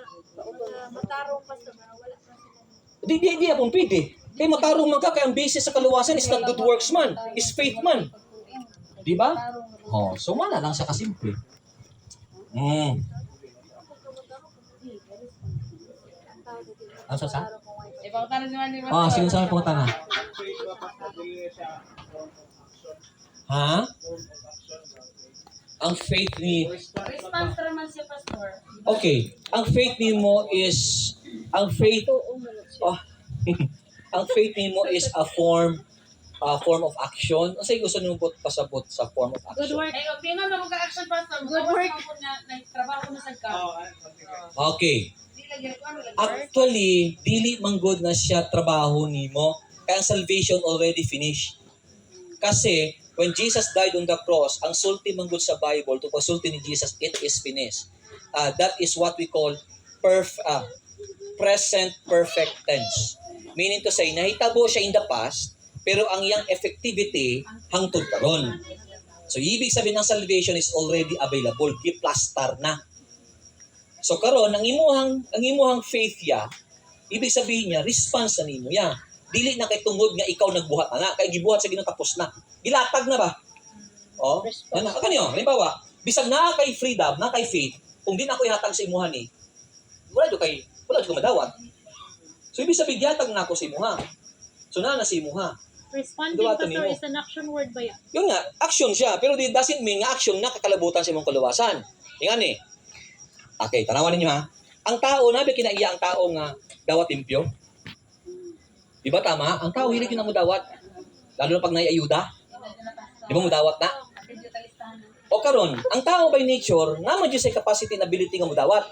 matarong pa sa mga wala pa sila. Di akong pwede. Kaya matarong man ka, kaya ang basis sa kaluwasan is not good works man, is faith man. Di ba? So wala lang siya kasimple. Ano sa? Ipangutana naman ni Pastor. Sige sa pangutana na. Ha? Ang faith ni... Response naman si Pastor. Okay. Ang faith nimo is... Ang faith... ang faith nimo is a form of action. Ano sa'yo gusto nyo pasabot sa form of action? Good work. Ay, opinion mo ka action Pastor. Good work. Nagtrabaho na sa ka. Okay. Di lagi ko ano lagi. Actually, dili man good na siya trabaho nimo. Kaya ang salvation already finished. Kasi, when Jesus died on the cross, ang sulti man good sa Bible, to pasulti ni Jesus, it is finished. that is what we call present perfect tense. Meaning to say, nahitabo siya in the past, pero ang iyang effectivity hangtod karon. So, ibig sabihin ng salvation is already available. Giplastar na. So, karon ang imuhang faith ya, ibig sabihin niya, response na nimo ya. Dili na kay tungod nga ikaw nagbuhat na, kay gibuhat sa Ginoo tapos na. Gilatag na ba? Oh, ano kanyo? Halimbawa, bisag na kay freedom, na kay faith, kung di na ako ihatag sa imuha ni, wala ko madawat. So, ibig sabihin, gihatag na ako sa imuha. So, na sa imuha. Responding, Duwato Pastor, nimo. is an action word ba yan? Yun nga, action siya. Pero it doesn't mean nga action na kakalabutan sa imong kaluwasan. Yan eh. Okay, tanawan ninyo ha. Ang tao, nabi kinaiya ang tao nga dawat limpyo. Di ba tama? Ang tao, hilig yun ang mudawat. Lalo na pag naiayuda. Di ba mudawat na? O karon, ang tao by nature, naman dyan sa capacity and ability nga mudawat.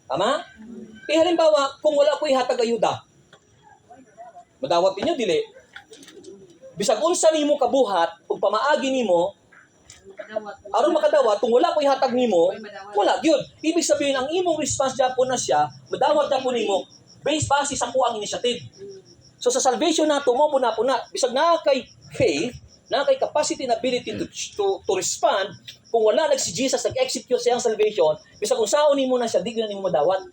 Tama? Eh halimbawa, kung wala ko ihatag ayuda, madawat ninyo, dili. Bisag unsa nimo kabuhat, kung pamaagi nimo, aron makadawat, kung wala ko ihatag nimo, wala gyud. Ibig sabihin ang imong response japon na siya, madawat japon nimo based base sa kuang initiative. So sa salvation nato mo puna bisag naa kay faith, naa kay capacity and ability to respond, kung wala si Jesus nag-execute sa iyang salvation, bisag kung saon nimo na siya, di gyud nimo madawat.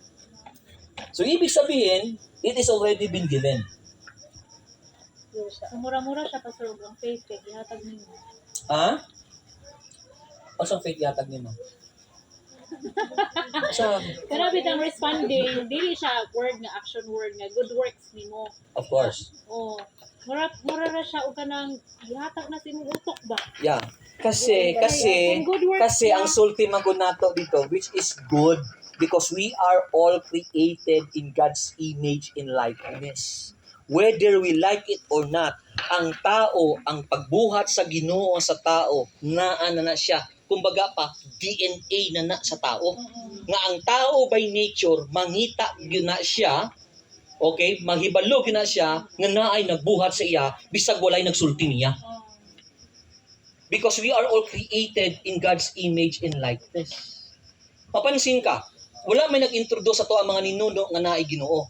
So ibig sabihin, it is already been given. So, mura-mura siya, Pastor, ang faith, ihatag nimo. Ha? O sa faith yatag nimo? Sa Pero bitang responding, dili siya word nga, action word nga, good works nimo. of course. Oh, mura ra siya o kanang ihatag na sa imong utok ba? Yeah. Kasi ang sulti man gud nato dito, which is good because we are all created in God's image and likeness. Whether we like it or not, ang tao, ang pagbuhat sa Ginoo sa tao, naa na siya. Kumbaga pa, DNA na sa tao. Nga ang tao by nature, mangita yun na siya, okay, maghibalo yun na siya, nga naay nagbuhat sa iya, bisag walay nagsulti niya. Because we are all created in God's image and likeness. Mapansin ka, wala may nag-introduce sa to ang mga ninuno nga naay Ginoo.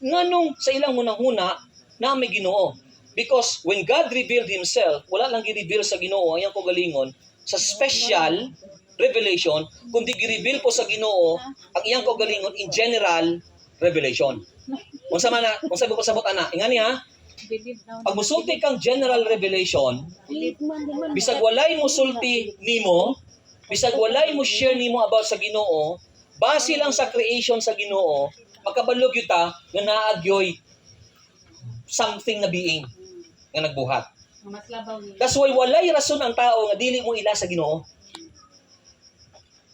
Nganong sa ilang hunang-huna na may Ginoo. Because when God revealed Himself, wala lang gi-reveal sa Ginoo ang iyang kagalingon sa special revelation, kundi gi-reveal po sa Ginoo ang iyang kagalingon in general revelation. Kung sabi ko sabot ana, ingani ha, Believe now. pag musulti kang general revelation, bisag walay musulti nimo, bisag walay mo share nimo about sa Ginoo, base lang sa creation sa Ginoo, makabalog yuta nga naagyoy something na being nga nagbuhat. Mas labaw ni. That's why walay rason ang tao nga dili mo ila sa Ginoo.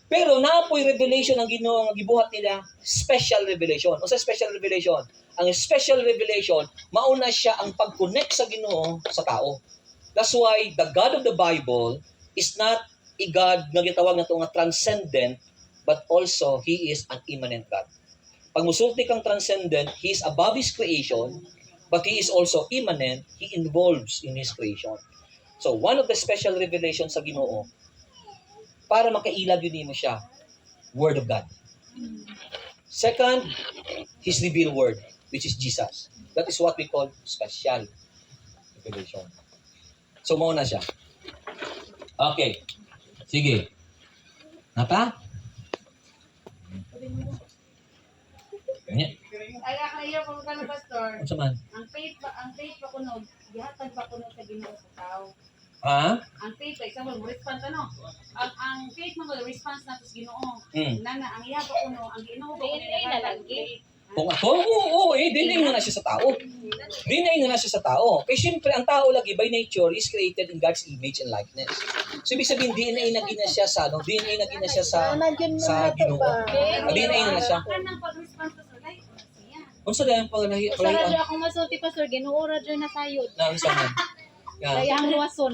Pero naapoy revelation ang Ginoo nga gibuhat nila, special revelation. O sa special revelation, ang special revelation mauna siya ang pag-connect sa Ginoo sa tao. That's why the God of the Bible is not a God nga gitawag nato nga transcendent, but also He is an immanent God. Pag musulti kang transcendent, He is above His creation, but He is also immanent. He involves in His creation. So, one of the special revelations sa Ginoo, para makailag yun mo siya, Word of God. Second, His revealed Word, which is Jesus. That is what we call special revelation. So, mauna siya. Okay. Sige. Nata? Ganyan. Ay akaya ko ka pastor. Ano man? Ang faith pa kuno, gihatag pa kuno sa Ginoo sa tao. Ha? Ang faith, like example, response ano? Ang faith mo response nato sa Ginoo. Nana, ang iya pa kuno, ang Ginoo pa kuno DNA na lagi. Kung ako, oo, dinay na siya sa tao. Dinay na siya sa tao. Kaya syempre, ang tao lagi by nature is created in God's image and likeness. So, ibig sabihin, DNA na gina siya sa, DNA na gina siya sa Ginoo. DNA na siya. Kanang pag-response sa life, siya. Kung sa dahil paglahi, Sa radyo akong masulti, Pastor, Ginoo radyo na sayod. na sa man. Kaya ang luwason.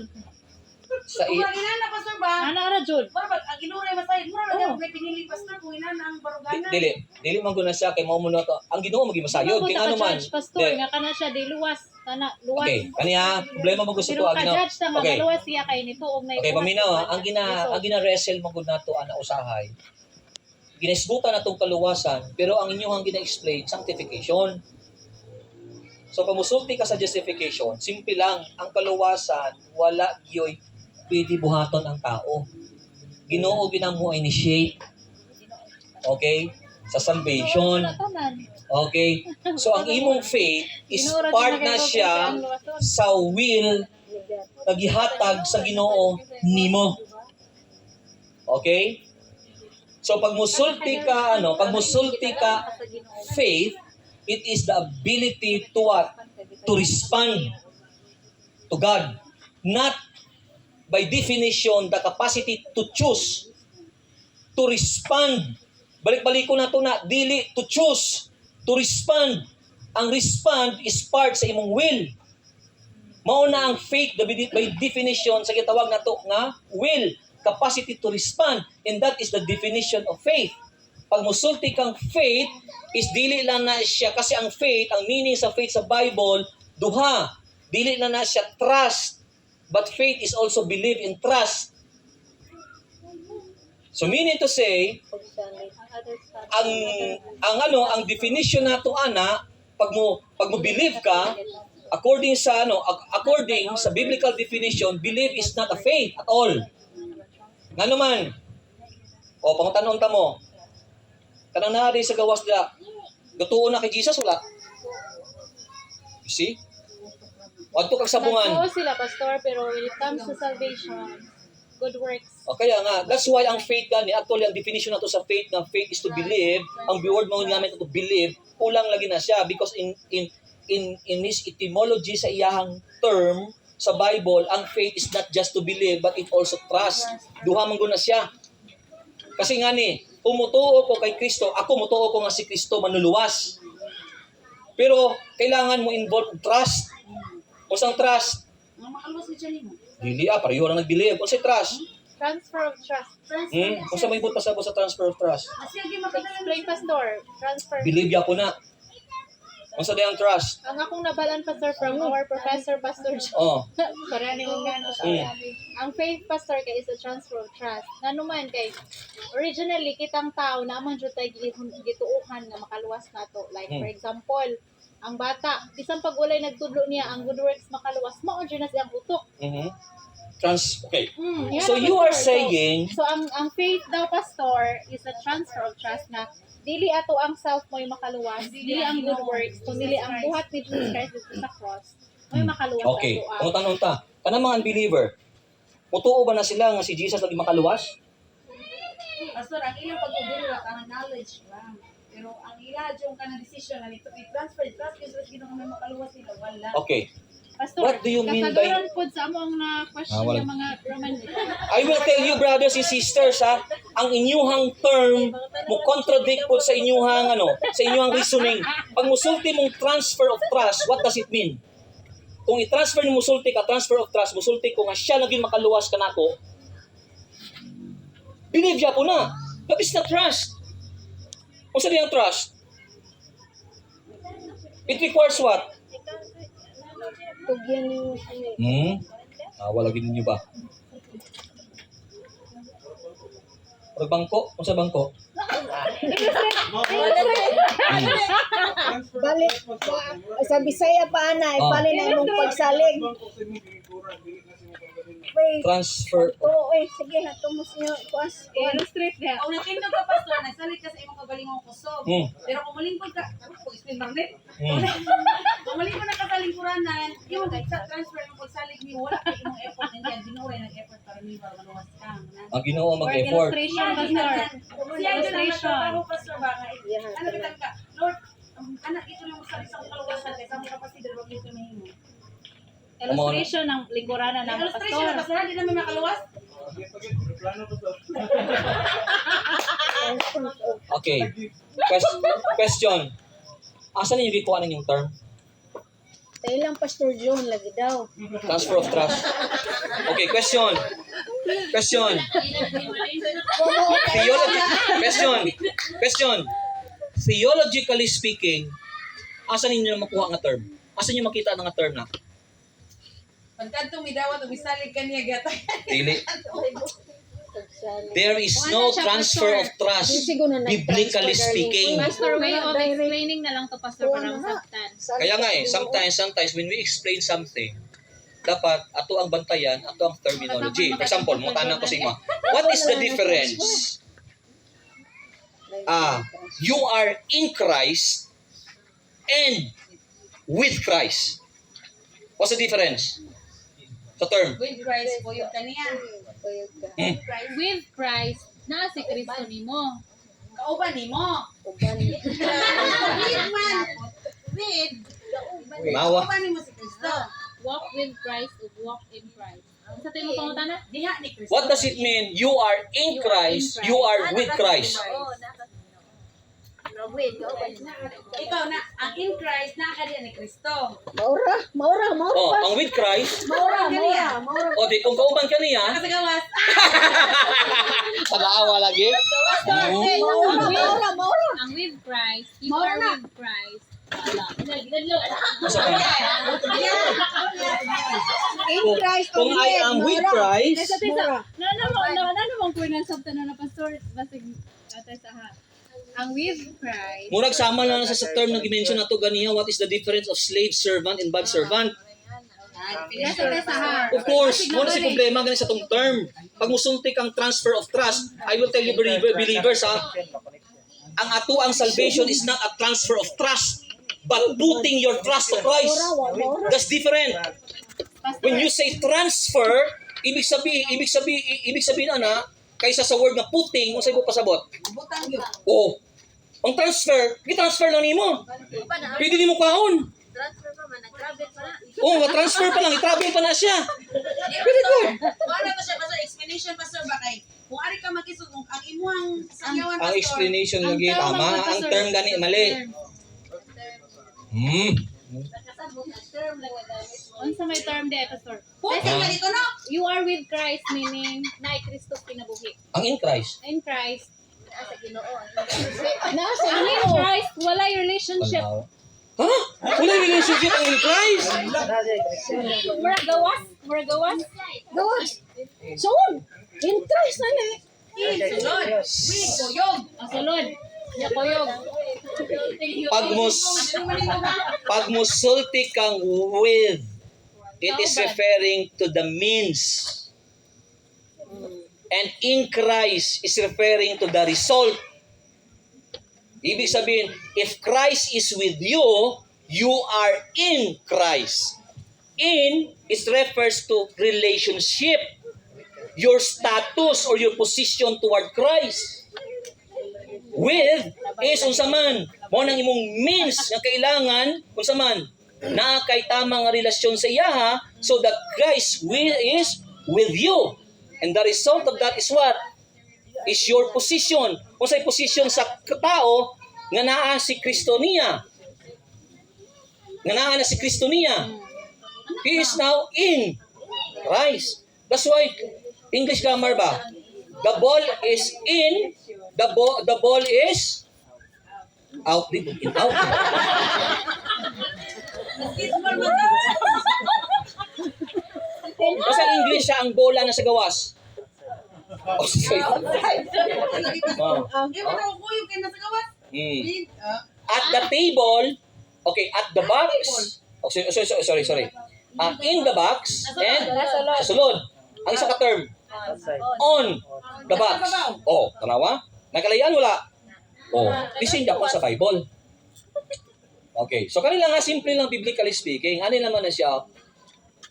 Sa Kung inana pastor ba? Ana radyo. Para ba ang Ginoo ray masayod, mura lang may pinili pastor kung inana ang barugana. Dili man guna siya kay mao mo to. Ang Ginoo magi masayod kay ano man. Pastor, nga kana siya di luwas. Kana luwas. Okay, kaniya problema mo gusto Pero to ang Ginoo. ka-judge ta nga Okay. luwas siya kay nito og nay. Okay, paminaw, ang gina wrestle mo gud nato ana usahay. Ginisgutan na itong kaluwasan, pero ang inyong gina-explain, sanctification. So, pag musulti ka sa justification, simple lang, ang kaluwasan, wala yo'y pwede buhaton ang tao. Ginoo ginamo initiate. Okay? Sa salvation. Okay? So, ang imong faith is part na siya sa will nagihatag sa Ginoo nimo. Okay? So, pag musulti ka, faith, it is the ability to what? To respond to God. Not by definition, the capacity to choose. To respond. Balik-balik ko na ito na, dili to choose. To respond. Ang respond is part sa imong will. Mauna ang faith, by definition, sa kitawag na ito nga, will. Capacity to respond. And that is the definition of faith. Pag musulti kang faith, is dili lang na siya, kasi ang faith, ang meaning sa faith sa Bible, duha. Dili lang na siya trust. But faith is also believe in trust. So meaning to say, ang definition nato ana, pag mo believe ka, according sa biblical definition, believe is not a faith at all. Ngano man? O pangutanon ta mo. Kanang naari sa gawas nila, gatuon na kay Jesus wala. You see? Wadto kag sabungan. Nagtuo sila, pastor, pero when it comes to salvation, good works. O kaya nga, that's why ang faith gani, actually ang definition nato sa faith is to believe. Ang word mo gamit to believe, kulang lagi na siya because in his etymology sa iyahang term sa Bible, ang faith is not just to believe but it also trust. Duha man gud na siya. Kasi nga ni, pumutuo ko kay Kristo, ako mutuo ko nga si Kristo manluluwas. Pero kailangan mo involve trust. Usang trust. Ang makaluwas ni Jenny mo. Dili pareho lang nag-believe. Usay trust. Transfer of trust. Kung sa may ibot pasabot sa transfer of trust. Sige, makadala Explain, pastor. Transfer. Believe ya ko na. Kung sa dayang trust. Ang akong nabalan, pastor, from our professor, Pastor John. Oh. Sorry, ano yung gano'n siya. Ang faith, pastor, kay is a transfer of trust. Nga naman, kay originally, kitang tao na amang dyan tayo gituuhan na makaluwas na to. Like, for example, ang bata, isang pag walay nagtudlo niya, ang good works makaluwas, mao dyan na siyang utok. Okay. Yan So ang you pastor. are saying, So ang faith daw, pastor, is a transfer of trust na dili ato ang self mo'y makaluwas, dili ang good works, kundi ang buhat ni Jesus Christ dito sa cross, mo'y makaluwas okay, ato. kung tanong ta, kanang mga unbeliever, mutuo ba na sila nga si Jesus lagi makaluwas? Pastor, ang ilang pag-uduro ang knowledge lang. Pero ang ilang yung kanang decision na nito i-transfer, trust is gino kami makaluwas sila, wala. Okay. Pastor, What do you mean by- kasaguran po sa among na question wala. ng mga Roman. I will tell you, brothers and sisters, ang inyuhang term mo contradict po sa inyuhang sa inyuhang reasoning. Pag musulti mong transfer of trust, what does it mean? Kung i-transfer ni musulti ka, transfer of trust, musulti ko nga siya lagi makaluwas ka nako. Believe ya po na. That is not trust. Kung sa diyang trust, it requires what? Tugyan yung Wala gid ninyo ba? Or bangko? Kung sa bangko? balik sa Bisaya pa na ipali na imong pagsalig. Wait, Transfer. sige hatumos niyo kuas. Illustrate niya. Kung natindog ka, pastor, nagsalit ka sa imong kagalingong kusog. Pero kung malingkod ka, explain magnet. Kung malingkod na katalingkuranan, yung transfer yung pagsalig niyo, wala ka imong effort niyan. Ginuray ng effort para niyo para maluwas ka. Ang Ginoo Or mag-effort. illustration, pastor. Siya yun ang nagtrabaho, pastor, ba? Ano bitan ka? Lord, anak, ito lang sa isang kaluwasan, kaya sa mga kapatid, wag dito na himo. Illustration ng lingkuranan ng Illustration na, pastor. pastor, hindi namin makaluwas. Okay. Question. Asan niyo gikuha ng yung term? Tayo lang Pastor John lagi daw. Transfer of trust. Okay, question. Question. Theologically speaking, asan niyo makuha nga term? Asan niyo makita nga term na? Pagkantong midawat, umisalig ka niya, gatay. Dili. There is no transfer of trust, biblically speaking. Pastor, way of explaining na lang to, Pastor, para masabtan. Kaya nga sometimes when we explain something, dapat ato ang bantayan, ato ang terminology. For example, mo tanong ko sa inyo, what is the difference? You are in Christ and with Christ. What's the difference? Sa term. With Christ, buyog ka niya. With Christ, na si Kristo nimo. Kauban ni mo. Mawa. Kauban ni mo si Kristo. Walk with Christ o walk in Christ. Sa tayo mo pangutana? Diha ni Kristo. What does it mean? You are in Christ, you are with Christ. Ikaw na, ang in Christ, nakakadiya ni Kristo. Maura. Oh, ang with Christ, Maura. o di kung kauban ka niya, Nakasagawas. pag-aawa lagi. Maura. Ang with Christ, you are with Christ. In Christ. Kung I am with Christ, Namang ko ng sabta na Pastor, basig atay sa ha. Ang with Christ, murag sama lang na sa term na gimension nato ganiya, what is the difference of slave servant and bond servant? nasa tayo sa ha. Of course, mo na si problema gani sa tong term. Pag musultik ang transfer of trust, I will tell you believers ang ato ang salvation is not a transfer of trust, but putting your trust to Christ. That's different. When you say transfer, ibig sabihin ana, kaysa sa word na putting, unsay mo pasabot? Butang yun. Oh. Ang transfer, i-transfer lang nimo. Pwede nimo kaon. Transfer pa man, nag-travel pa na. Oh, ma-transfer pa lang, i-travel pa na siya. Very good. Wala to siya, Pastor. Explanation, Pastor, ba kay kung ari ka mag-isog, ang imuhang sangyawan, Ang explanation lagi tama, ang term gani mali. Unsa may term di Pastor? Puting ka dito, no? You are with Christ, meaning na Kristo kinabuhi. Ang in Christ. In Christ, Sa Ginoo. ang in Christ, wala relationship. Ha? Wala relationship ang in Christ. Mura gawas. Gawas. Soon. In Christ na na. Sulod. With kuyog. Ang sulod. Ya koyog. Pag musulti kang with, it is referring to the means. And in Christ is referring to the result. Ibig sabihin, if Christ is with you, you are in Christ. In, it refers to relationship. Your status or your position toward Christ. With is unsa man mo nang imong means nga kailangan unsa man na kay tamang nga relasyon sa iya so that Christ is with you. And the result of that is what? Is your position. Unsay position sa tao nga naa si Kristo niya. Nga naa na si Kristo niya. He is now in Christ. That's why English grammar ba? The ball is in, the ball is out. Out. Kasi English siya ang bola na sa gawas. Oh, sorry. Oh. Ewan ako kuyog kayo nasa gawas. At the table, okay, at the box. Oh, sorry. In the box and sa sulod. Ang isa ka term. On the box. Oh, tanawa? Nagkalayan wala? Oh, listen po sa Bible. Okay, so kanila nga simple lang biblically speaking, ano naman na siya?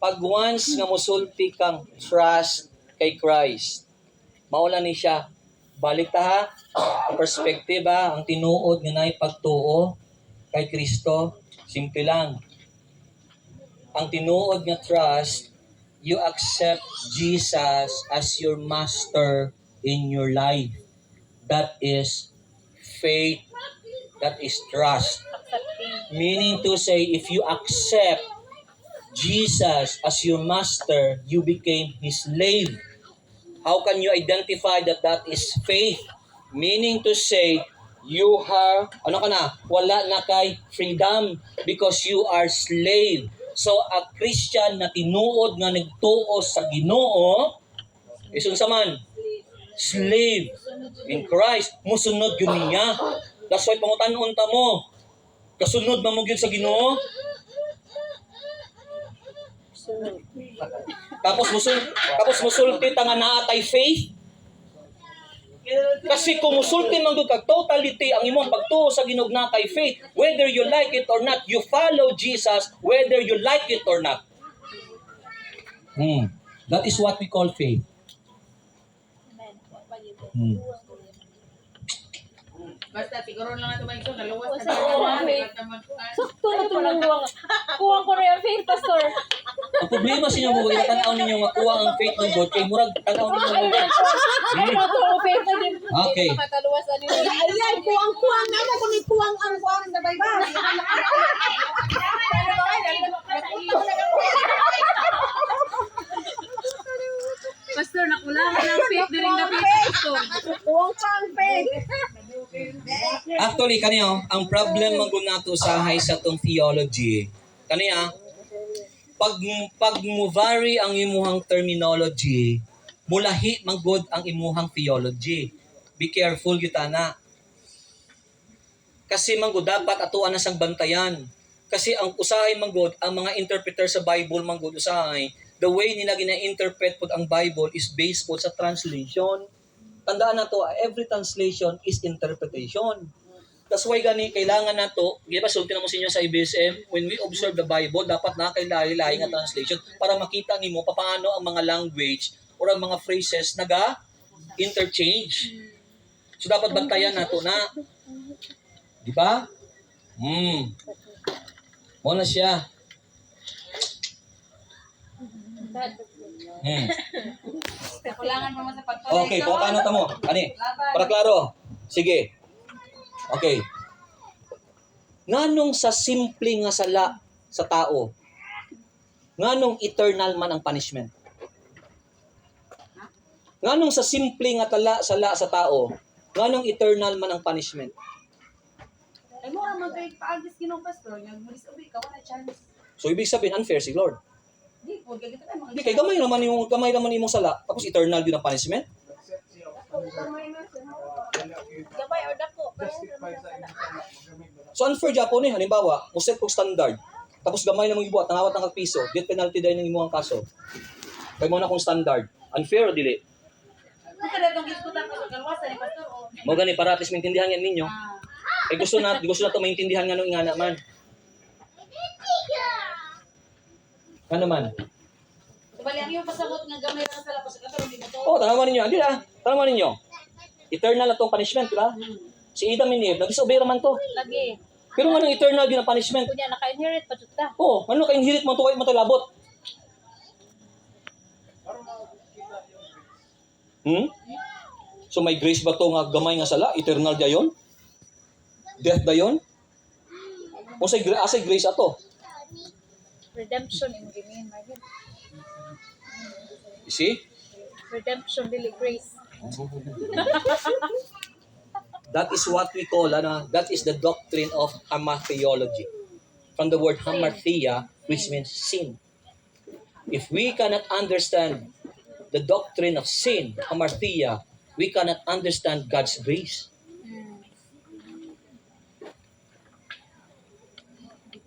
Pag once nga musulti kang trust kay Christ, maula ni siya. Balik ta ha, ang perspective ha, ang tinuod nga naay pagtuo kay Kristo, simple lang. Ang tinuod nga trust, you accept Jesus as your master in your life. That is faith, that is trust. Meaning to say, if you accept Jesus as your master, you became his slave. How can you identify that that is faith? Meaning to say, you have, wala na kay freedom because you are slave. So, a Christian na tinuod nga nagtuo sa Ginoo, isun sa man, slave in Christ. Musunod yun niya. That's why pangutan unta mo. Kasunod man mo gyud sa Ginoo. Tapos musulti ta nga naatay faith. Kasi kung musulti man gyud kag totality ang imong pagtuo sa Ginoo na kay faith, whether you like it or not, you follow Jesus whether you like it or not. That is what we call faith. Basta siguro lang natin mag-isong, naluwas Sa na kuwang faith. Sakto na ito ng luwang. Kuwang ko rin ang faith, Pastor. Ang problema sa inyo mo, tanaw ninyo makuha ang faith ng God, kay murag tanaw ninyo Ay, mo. ay, ako ang faith na din. Okay. Makakaluwas na nila. Ayan, kuwang-kuwang na ako ni kuwang ang kuwang sa Bible. Pastor, nakulangan ng faith din na faith, Pastor. Kuwang pa ang faith. Actually, kaniyo, ang problem man gud nato sa hay sa tong theology, kaniya, pag mo vary ang imuhang terminology, mulahi man gud ang imuhang theology. Be careful gyud ana. Kasi man gud dapat atuan na sang bantayan. Kasi ang usahay man gud ang mga interpreter sa Bible man gud usahay, the way nila gina-interpret pud ang Bible is based po sa translation. Tandaan na to, every translation is interpretation. That's why gani kailangan nato, di ba sulti na mo sa inyo sa IBSM, when we observe the Bible, dapat na kay lahi-lahi nga translation para makita nimo paano ang mga language or ang mga phrases naga-interchange. So dapat bantayan nato na. Di ba? Mo na siya. Nakulangan pa mo sa pagtuloy. Okay, paano ta mo? Ani? Para klaro. Sige. Okay. Nganong sa simple nga sala sa tao, nganong eternal man ang punishment? Nganong sa simple nga sala sa tao, nganong eternal man ang punishment? Ay mo naman kay paagis Ginoo, Pastor, nga mulis-ubi ka wala chance. So ibig sabihin unfair si Lord. Di po kay kita mga. Hindi kay gamay naman imong sala, tapos eternal din ang punishment. Gabay or dako. So unfair Japon halimbawa, mo set kog standard, tapos gamay na mong ibuhat, nangawat ng piso, death penalty dahil ng imong kaso. Kay mo na kong standard. Unfair o dili? Kung kada tong diskutan ka sa kalwasan ni Pastor o. Mo gani para at least maintindihan yan ninyo. Eh gusto na to maintindihan nga nung ingana man. Ano man? Bali ang iyong pasabot nga gamay ra sa lapas ka pero di mo to. Oh, tanaman ninyo. Andi na. Tanaman ninyo. Eternal na tong punishment, di ba? Si Adam and Eve, nag-disobey raman to. Lagi. Pero nga nang eternal din ang punishment. Kunya, naka-inherit pa ta. Oh, ano ka inherit man to kay matalabot? So may grace ba to nga gamay nga sala? Eternal dayon? Death dayon? O say grace ato? Redemption in ginin, Marvin. You see? Redemption, dili grace. That is what we call, that is the doctrine of hamartheology. From the word hamarthia, which means sin. If we cannot understand the doctrine of sin, hamarthia, we cannot understand God's grace.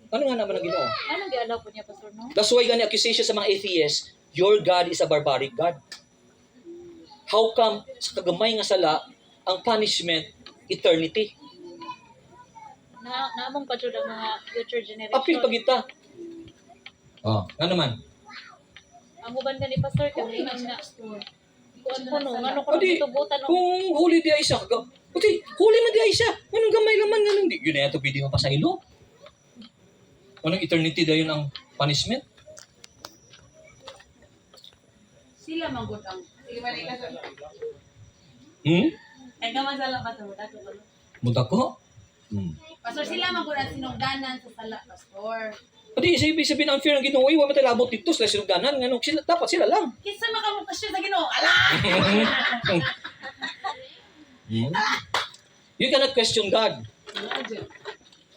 Ano nga naman ang Ginoo? Anong gialaw po niya, Pastor, no? That's why gani accusation sa mga atheists, your God is a barbaric God. How come sa kagamay nga sala, ang punishment, eternity? Naamong pa dyan ang mga future generation. Apil pa kita. Oh, nga naman. Ang uban ka ni Pastor, kami na kuan ko no, ano ko Adi, tubutan no. kung huli di ay siya, puti, huli man di ay siya. Anong gamay laman, anong di, yun na ito, pwede mo pa sa ilo. Anong eternity dahil ang punishment? Sila manggod ang. Sige balik ka sa. Ay gaman sa lapas mo dato ko. Muta ko? Pastor sila manggod ang sinugdanan sa sala, Pastor. Pati, ibig sabihin ang fear ng Ginoo, wala matalabot dito sila sinugdanan, nga sila, dapat sila lang. Kinsa makamukasyon sa Ginoo? Ala! You cannot question God.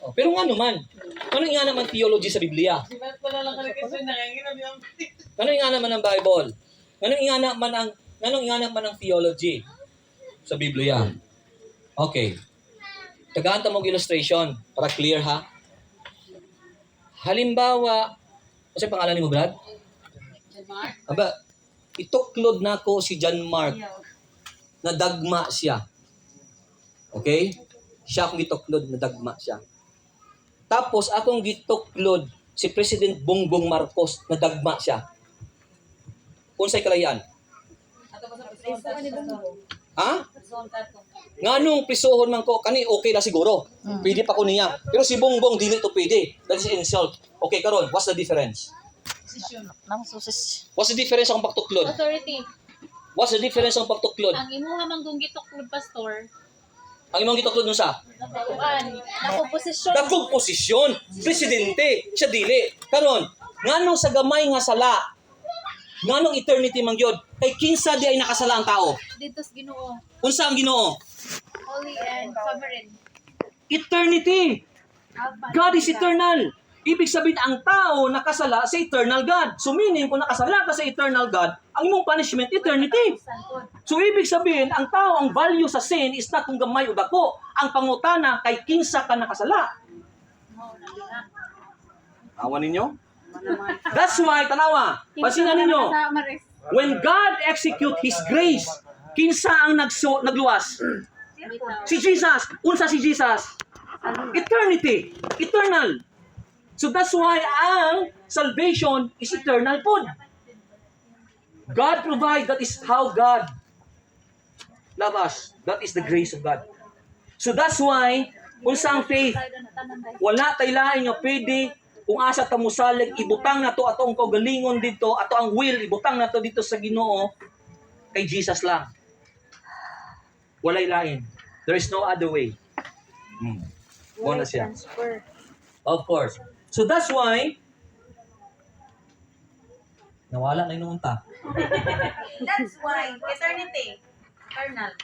Oh, pero nga naman, ano nga naman theology sa Biblia? Di ba wala lang kasi nakangina Ano nga naman ang Bible? Ano nga naman ang theology? sa Biblia. Okay. Tagaan ta mo illustration para clear ha. Halimbawa, ano pangalan ni mo, Brad? Aba, ituklod na ko si John Mark na dagma siya. Okay? Siya akong gituklod na dagma siya. Tapos akong gituklod si President Bongbong Marcos na dagma siya. Unsay kalayan? Ha? Nganong prisohon man ko, kani okay na siguro. Pwede pa ko niya. Pero si Bongbong dili to pwede. That is insult. Okay, karon, what's the difference? What's the difference ang pagtuklod? Authority. What's the difference ang pagtuklod? Ang imuha manggong gituklod pastor, Ang imong gituklod nun sa? nako posisyon. Dakong posisyon, presidente, siya dili. Karon, nganong sa gamay nga sala, nganong eternity man gyud, kay kinsa di ay nakasala ang tao? Dito sa Ginoo. Unsa ang Ginoo? Holy and sovereign. Eternity. God is eternal. Ibig sabihin, ang tao nakasala sa eternal God. So meaning, kung nakasala ka sa eternal God, ang imong punishment, eternity. So ibig sabihin, ang tao, ang value sa sin is not kung gamay o dako. Ang pangutana, kay kinsa ka nakasala. Awan ninyo? That's why, tanawa, pansinan ninyo, when God execute His grace, kinsa ang nagluwas? Si Jesus. Unsa si Jesus? Eternity. Eternal. So that's why ang salvation is eternal po. God provides. That is how God love us. That is the grace of God. So that's why, kung sa ang faith, wala tayo lain nga pwede, kung asa ta musalig, ibutang na to ato ang kaugalingon dito, ato ang will, ibutang na to dito sa Ginoo, kay Jesus lang. Walay lain. There is no other way. Muna siya. Of course. So that's why, nawala na yung unta. That's why, eternity. Eternal.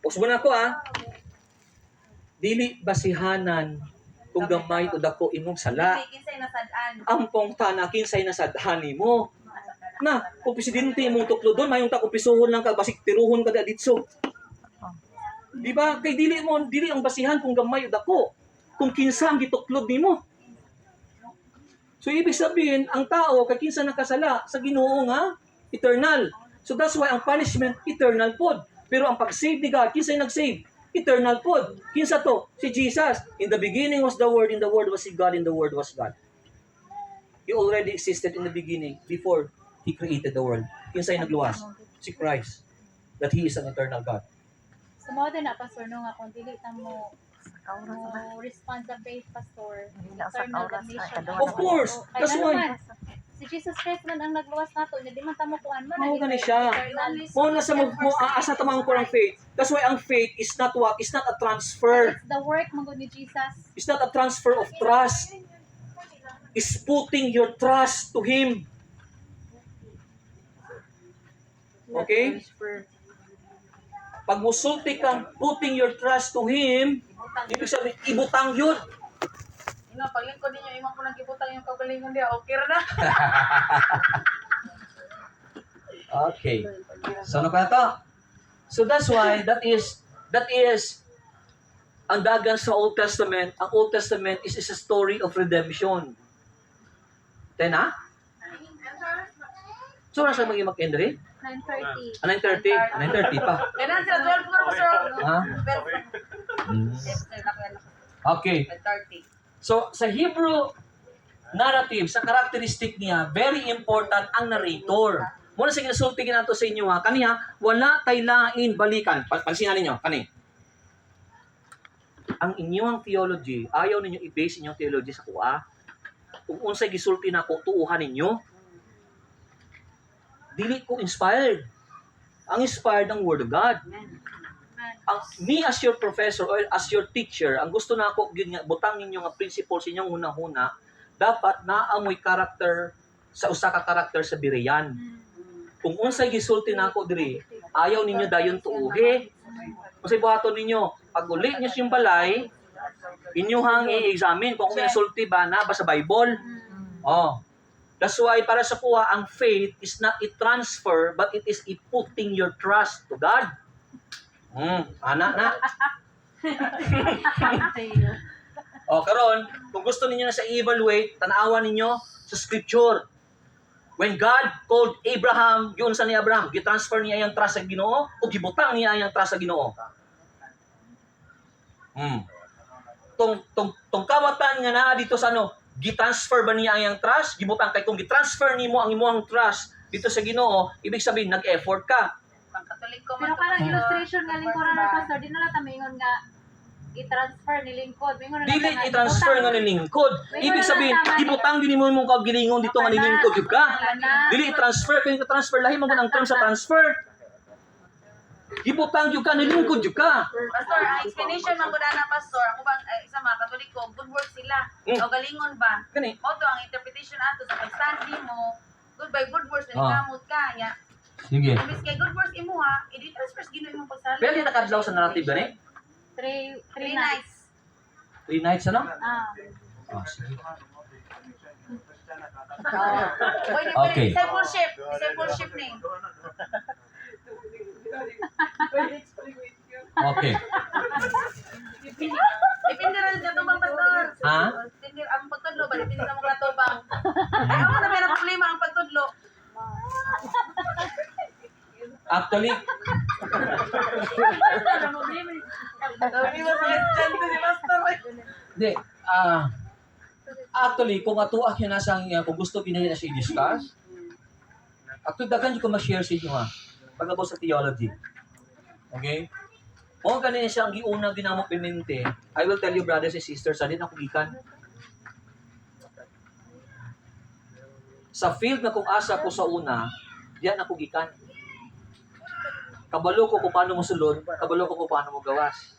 Usbo na ko Dili basihanan kung gamay o dako imong sala. Kinsay nasadaan. Ampong ta kinsay nasadhan nimo. Na, kung presidente imong tuklodon, mayong ta kung pisuhon lang ka, basik tiruhon ka ditso. Di ba? Kay dili ang basihan kung gamay o dako. Kung kinsa ang gituklod nimo. So ibig sabihin, ang tao kay kinsa nakasala sa Ginoo nga eternal. So that's why ang punishment eternal pod. Pero ang pag-save ni God, kinsa nag-save? Eternal pod. Kinsa to? Si Jesus. In the beginning was the Word, and the Word was si God, and the Word was God. He already existed in the beginning before He created the world. Kinsa nagluwas? Si Christ. That He is an eternal God. So mo din na pastor no nga kung dili ta mo respond sa faith pastor. Eternal damnation. Of course. That's why. Si Jesus Christ man ang nagluwas nato, hindi man ta mo kuan man. Mao gani siya. Mo na sa asa tamang ko ang faith. That's why ang faith is not what? It's not a transfer. It's the work mo ni Jesus. It's not a transfer of trust. It's putting your trust to Him. Okay? Pag musulti kang putting your trust to Him, ibig sabihin, ibutang yun. Nga, paglingkod ninyo, imang ko nagkibutang yung kagalingon diya, okay na. Okay. So, ano ka to? So, that's why, that is, ang dagan sa Old Testament, ang Old Testament is a story of redemption. Then, ha? So, nasa mag-end 9:30. 9:30 pa. Kailan sila 12 na, sir? Ha? 12. Okay. 30. So, sa Hebrew narrative, sa characteristic niya, very important ang narrator. Muna sa ginasulti nato sa inyo kaniya, wala tay lain balikan. Pansinan ninyo, kani. Ang inyong theology, ayaw ninyo i-base inyong theology sa kuha. Kung unsay gisulti nako, tuuhan ninyo. Dili ko inspired. Ang inspired ang Word of God. Me as your professor or as your teacher, ang gusto na ako gyud nga butang ninyo nga principles inyong hunahuna, dapat naamoy character sa usa ka character sa Berean. Kung unsay gisulti nako diri, ayaw ninyo dayon tuuhi. Unsay buhaton ninyo? Pag uli niyo siyang balay, inyuhang i-examine kung gisulti ba na ba sa Bible. Oh. That's why para sa kuha, ang faith is not a transfer, but it is a putting your trust to God. Anak na. O, karon, kung gusto ninyo na sa evaluate, tanawan ninyo sa scripture. When God called Abraham, yun sa ni Abraham, gitransfer niya ang trust sa Ginoo o gibutang niya ang trust sa Ginoo. Tong kawatan nga naa dito sa ano, gitransfer ba niya ang trust? Gibutang kay kung gitransfer nimo ang imong trust dito sa Ginoo, ibig sabihin nag-effort ka. Pang Katoliko Pero parang illustration nga lingkuran na pastor, di na lang tamingon nga i-transfer ni lingkod. Mingon na lang Dili nga, i-transfer nga ni lingkod. Ibig sabihin, gibutang din mo imong kaugilingon dito nga ni lingkod jud ka. Dili i-transfer kay transfer lahi man ang term sa transfer. Gibutang jud ka ni lingkod jud ka. Pastor, ang explanation man gud ana pastor, ako bang isa mga Katoliko, good works sila. O galingon ba? Gani. Mo to ang interpretation ato sa pagstandi mo. Good by good works na kamot ka nya. Sige. Imbis kay good works imo ha, i-transfer sa Ginoo imong pagsali. Pero di nakadlaw sa narrative gani? 3 Three nights. nights. 3 nights ano? Sige. Okay. Discipleship. Discipleship ni. Okay. Depende rin sa tubang pastor. Ha? Depende ang pagtudlo ba depende sa mga tubang. Ay ako na meron problema ang pagtudlo. Actually, Sabi mo sa stand ko si pastor. di, actually, kung ato yun nasang, kung gusto pinahin na siya i-discuss, actually, dagan ko ma-share sa inyo ha, pag sa theology. Okay? Kung kanina siya ang giunang ginamok pimente, I will tell you, brothers and sisters, sa din ako gikan. Sa field na kung asa ko sa una, diyan ako gikan. Kabalo ko kung paano mo sulod, kabalo ko kung paano mo gawas.